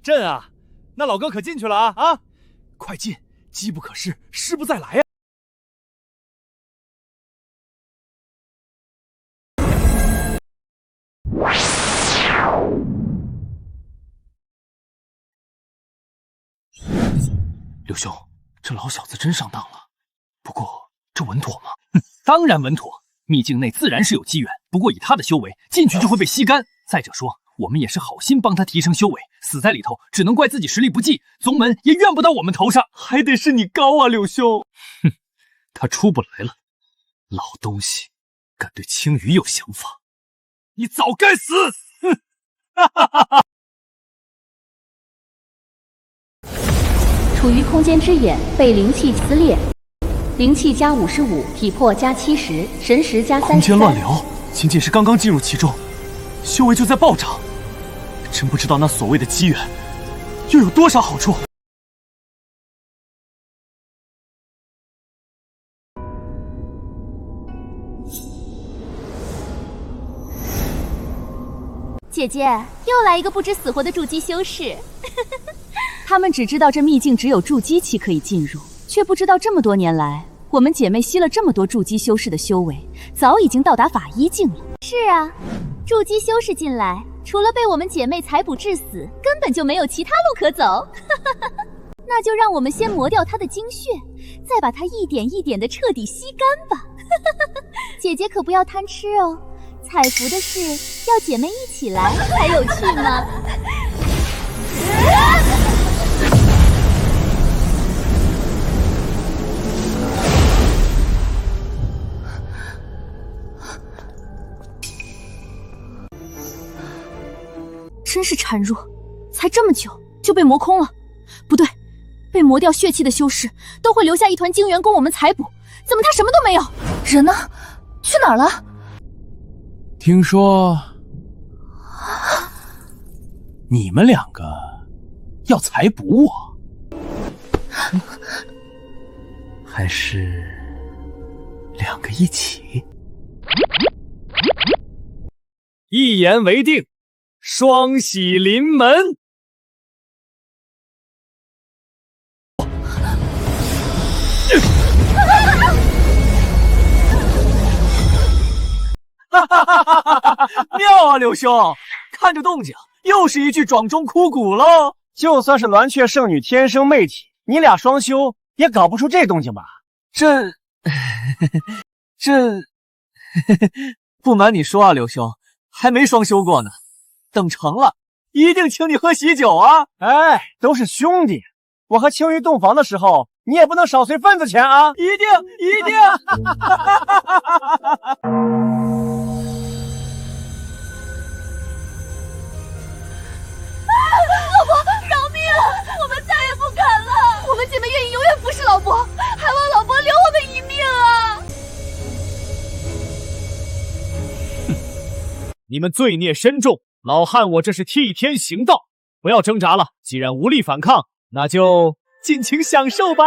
朕啊，那老哥可进去了啊啊！快进，机不可失，失不再来呀！刘兄，这老小子真上当了。不过这稳妥吗？当然稳妥。秘境内自然是有机缘，不过以他的修为，进去就会被吸干。再者说，我们也是好心帮他提升修为，死在里头，只能怪自己实力不济，宗门也怨不到我们头上。还得是你高啊，柳兄。哼，他出不来了。老东西，敢对青羽有想法，你早该死！哼，哈哈哈哈！处于空间之眼被灵气撕裂，灵气加55，体魄加70，神识加30。空间乱流，仅仅是刚刚进入其中，修为就在暴涨。真不知道那所谓的机缘又有多少好处。姐姐，又来一个不知死活的筑基修士。他们只知道这秘境只有筑基期可以进入，却不知道这么多年来，我们姐妹吸了这么多筑基修士的修为，早已经到达法医境了。是啊，筑基修士进来，除了被我们姐妹采补致死，根本就没有其他路可走。那就让我们先磨掉她的精血，再把她一点一点的彻底吸干吧。姐姐可不要贪吃哦，采福的事要姐妹一起来才有趣呢。真是孱弱，才这么久就被磨空了。不对，被磨掉血气的修士都会留下一团精元供我们采补，怎么他什么都没有？人呢？去哪儿了？听说你们两个要采补我，还是两个一起？一言为定。双喜临门。哈哈哈哈哈！妙啊，刘兄，看着动静，又是一具壮钟枯骨喽。就算是鸾雀圣女天生媚体，你俩双修也搞不出这动静吧？这不瞒你说啊，刘兄，还没双修过呢。等成了，一定请你喝喜酒啊！哎，都是兄弟，我和青鱼洞房的时候，你也不能少随份子钱啊！一定一定！老婆，饶命！我们再也不敢了。我们姐妹愿意永远服侍老伯，还望老伯留我们一命啊！你们罪孽深重，老汉我这是替天行道，不要挣扎了。既然无力反抗，那就尽情享受吧。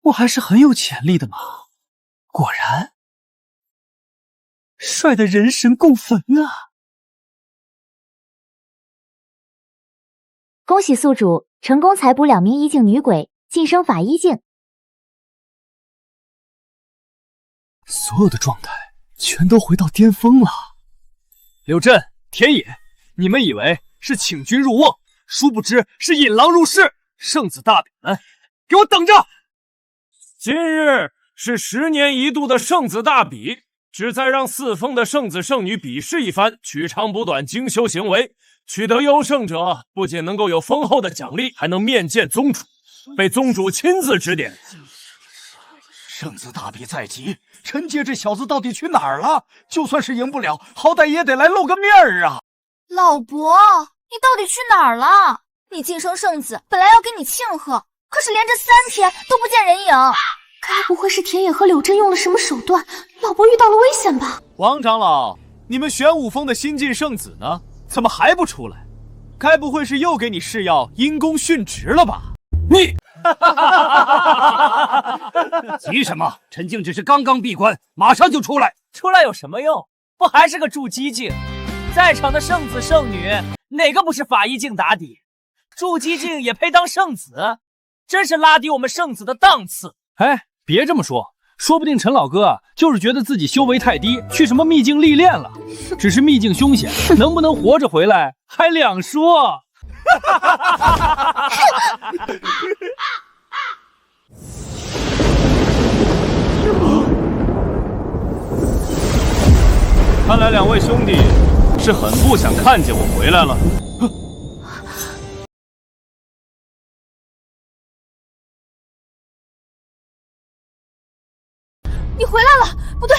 我还是很有潜力的嘛，果然帅的人神共愤啊！恭喜宿主成功采捕2名衣境女鬼，晋升法医境。所有的状态全都回到巅峰了。柳震、田野，你们以为是请君入瓮，殊不知是引狼入室。圣子大比们，给我等着！今日是10年一度的圣子大比，旨在让4封的圣子圣女比试一番，取长补短，精修行为。取得优胜者，不仅能够有丰厚的奖励，还能面见宗主，被宗主亲自指点。圣子大比在即，陈杰这小子到底去哪儿了？就算是赢不了，好歹也得来露个面儿啊！老伯，你到底去哪儿了？你晋升圣子，本来要给你庆贺，可是连着3天都不见人影。该不会是田野和柳真用了什么手段，老伯遇到了危险吧？王长老，你们玄武峰的新晋圣子呢？怎么还不出来？该不会是又给你试药因公殉职了吧？你急什么？陈静只是刚刚闭关，马上就出来。出来有什么用？不还是个筑基境？在场的圣子圣女，哪个不是法医境打底？筑基境也配当圣子？真是拉低我们圣子的档次！哎，别这么说。说不定陈老哥就是觉得自己修为太低，去什么秘境历练了。只是秘境凶险，能不能活着回来还两说。看来2位兄弟是很不想看见我回来了。你回来了？不对，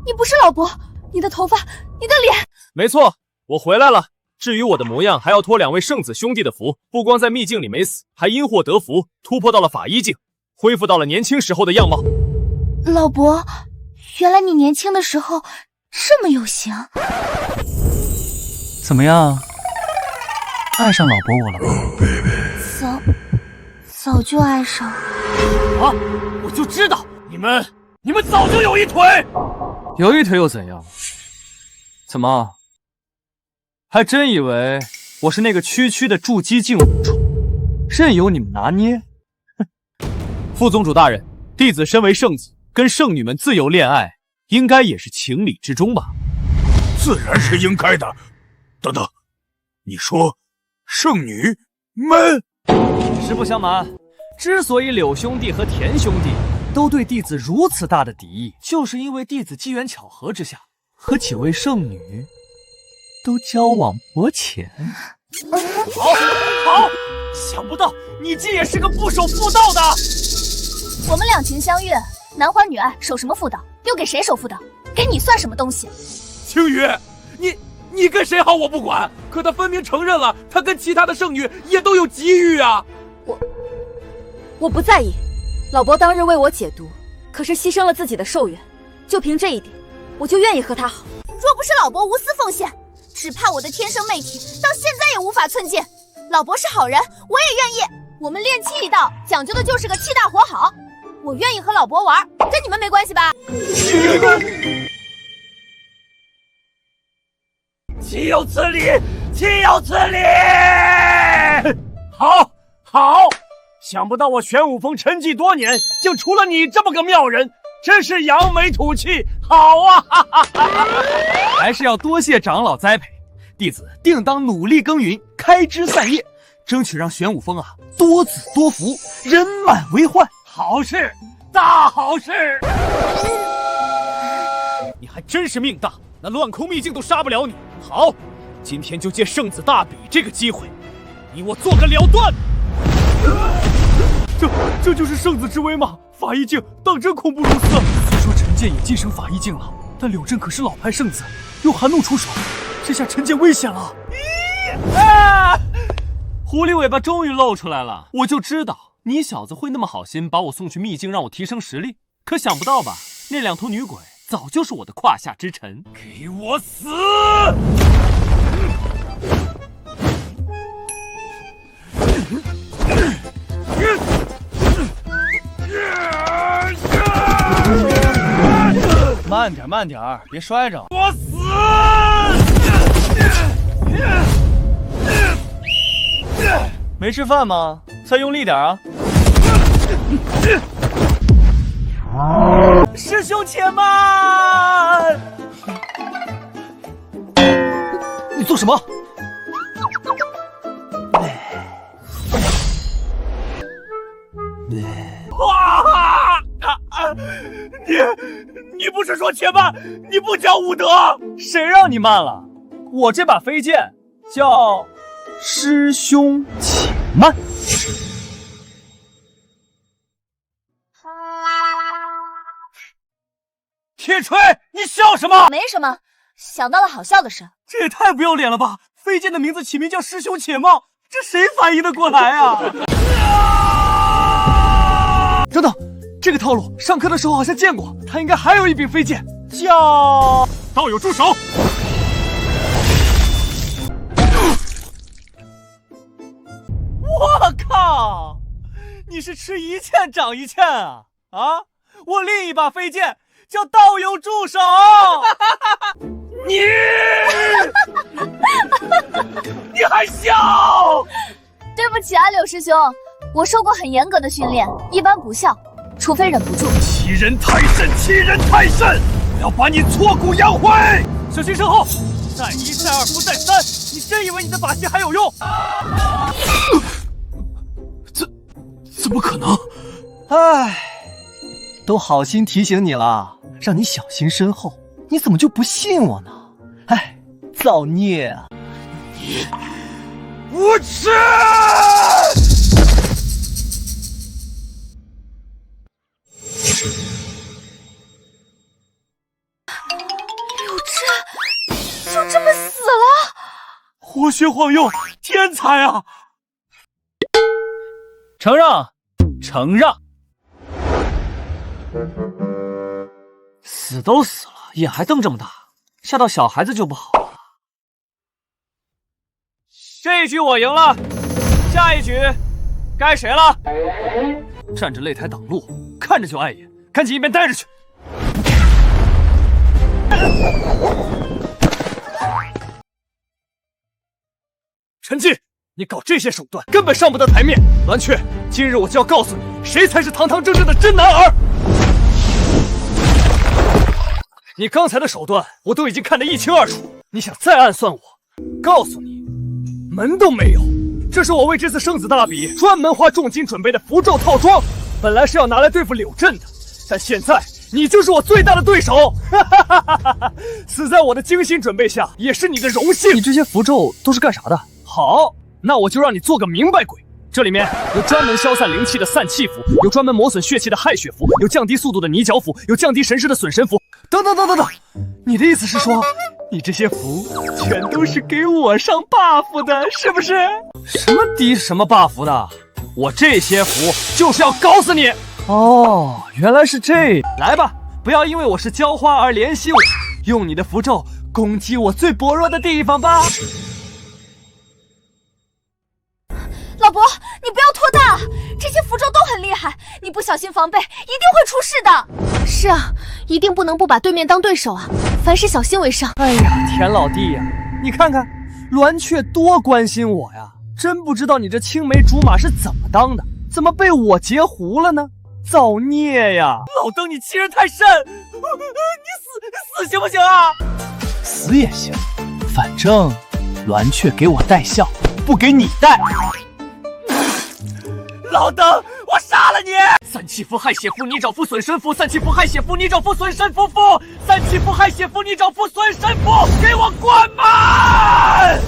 你不是老伯，你的头发，你的脸……没错，我回来了。至于我的模样，还要托2位圣子兄弟的福，不光在秘境里没死，还因祸得福，突破到了法医境，恢复到了年轻时候的样貌。老伯，原来你年轻的时候这么有型。怎么样，爱上老伯我了吗？早就爱上了。啊！我就知道你们早就有一腿。有一腿又怎样？怎么，还真以为我是那个区区的筑基境武虫，任由你们拿捏？副宗主大人，弟子身为圣子，跟圣女们自由恋爱，应该也是情理之中吧？自然是应该的。等等，你说圣女们？实不相瞒，之所以柳兄弟和田兄弟都对弟子如此大的敌意，就是因为弟子机缘巧合之下，和几位圣女都交往颇浅。好，想不到你竟也是个不守妇道的。我们两情相悦，男欢女爱，守什么妇道？又给谁守妇道？给你算什么东西？青羽，你跟谁好我不管，可他分明承认了，他跟其他的圣女也都有觊觎啊！我不在意，老伯当日为我解毒，可是牺牲了自己的寿元，就凭这一点，我就愿意和他好。若不是老伯无私奉献，只怕我的天生媚体到现在也无法寸进。老伯是好人，我也愿意。我们炼气一道讲究的就是个气大活好，我愿意和老伯玩，跟你们没关系吧？岂有此理！岂有此理！好，好，想不到我玄武峰沉寂多年，竟出了你这么个妙人，真是扬眉吐气。好啊！还是要多谢长老栽培，弟子定当努力耕耘，开枝散叶，争取让玄武峰多子多福，人满为患。好事，大好事！你还真是命大，那乱空秘境都杀不了你。好，今天就借圣子大比这个机会，你我做个了断。这就是圣子之威吗？法医境当真恐怖如此。虽说陈建也晋升法医境了，但柳镇可是老牌圣子，用寒怒出手，这下陈建危险了。狐狸尾巴终于露出来了，我就知道你小子会那么好心把我送去秘境，让我提升实力。可想不到吧，那2头女鬼早就是我的胯下之臣。给我死！慢点，慢点，别摔着。我死！没吃饭吗？再用力点啊！师兄且慢！你做什么？哇！你不是说且慢？你不讲武德？谁让你慢了？我这把飞剑叫师兄且慢。铁锤，你笑什么？没什么，想到了好笑的事。这也太不要脸了吧！飞剑的名字起名叫师兄且慢，这谁反应得过来啊？等等，这个套路上课的时候好像见过，他应该还有一柄飞剑，叫道友住手！我靠！你是吃一堑长一堑啊！啊！我另一把飞剑叫道友住手！你还笑？对不起啊，柳师兄，我受过很严格的训练，一般不笑，除非忍不住。欺人太甚，欺人太甚！我要把你挫骨扬灰！小心身后！再一再二不再三，你真以为你的把戏还有用？怎么可能？唉，都好心提醒你了，让你小心身后，你怎么就不信我呢？唉，造孽啊！你无耻！柳志就这么死了？活学晃幼，天才啊！承让，承让。死都死了，眼还瞪这么大，吓到小孩子就不好了。这一局我赢了，下一局该谁了？站着擂台挡路，看着就碍眼，赶紧一边待着去。陈进，你搞这些手段根本上不得台面。栾雀，今日我就要告诉你，谁才是堂堂正正的真男儿。你刚才的手段我都已经看得一清二楚，你想再暗算我，告诉你，门都没有。这是我为这次圣子大比专门花重金准备的符咒套装，本来是要拿来对付柳镇的，但现在你就是我最大的对手。死在我的精心准备下，也是你的荣幸。你这些符咒都是干啥的？好，那我就让你做个明白鬼。这里面有专门消散灵气的散气符，有专门磨损血气的害血符，有降低速度的泥脚符，有降低神识的损神符，等等等等等。你的意思是说，你这些符全都是给我上 buff 的，是不是？什么低什么 buff 的？我这些符就是要搞死你！哦，原来是这。来吧，不要因为我是浇花而怜惜我，用你的符咒攻击我最薄弱的地方吧。老伯，你不要拖大，这些符咒都很厉害，你不小心防备，一定会出事的。是啊，一定不能不把对面当对手啊，凡事小心为上。哎呀，田老弟呀，你看看栾雀多关心我呀，真不知道你这青梅竹马是怎么当的，怎么被我截胡了呢？造孽呀！老邓，你欺人太甚！你死行不行啊？死也行，反正栾雀给我带笑，不给你带。老邓，我杀了你！三七符害血符，你找符损身符；三七符害血符，你找符损身符符；三七符害血符，你找符损身符，给我关门！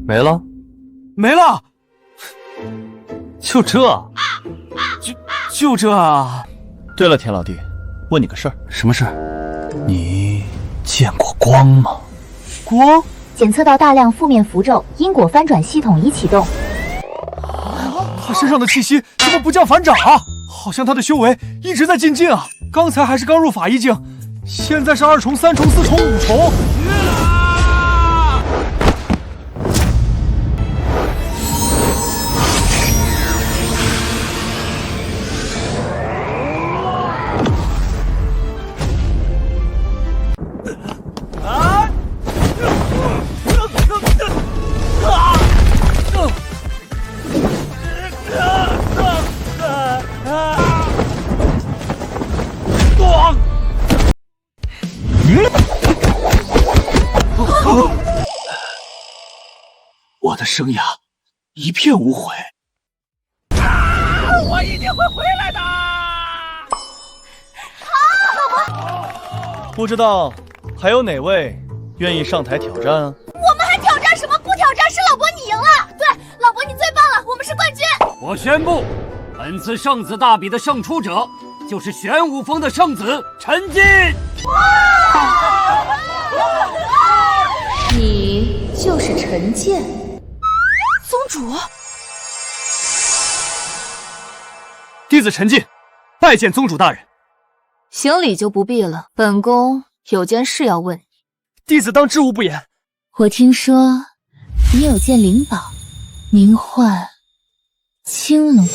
没了，没了，就这啊！对了，田老弟，问你个事儿。什么事儿？你见过光吗？光？检测到大量负面符咒，因果翻转系统已启动。他身上的气息怎么不降反涨啊？好像他的修为一直在进境啊！刚才还是刚入法医境，现在是2重、3重、4重、5重。我的生涯一片无悔。我一定会回来的。不知道还有哪位愿意上台挑战啊？我们还挑战什么？不挑战，是老伯你赢了。对，老伯你最棒了，我们是冠军。我宣布，本次圣子大比的胜出者就是玄武峰的圣子陈进。你就是陈建。宗主，弟子陈进，拜见宗主大人。行礼就不必了，本宫有件事要问你。弟子当知无不言。我听说你有件灵宝，名唤青龙。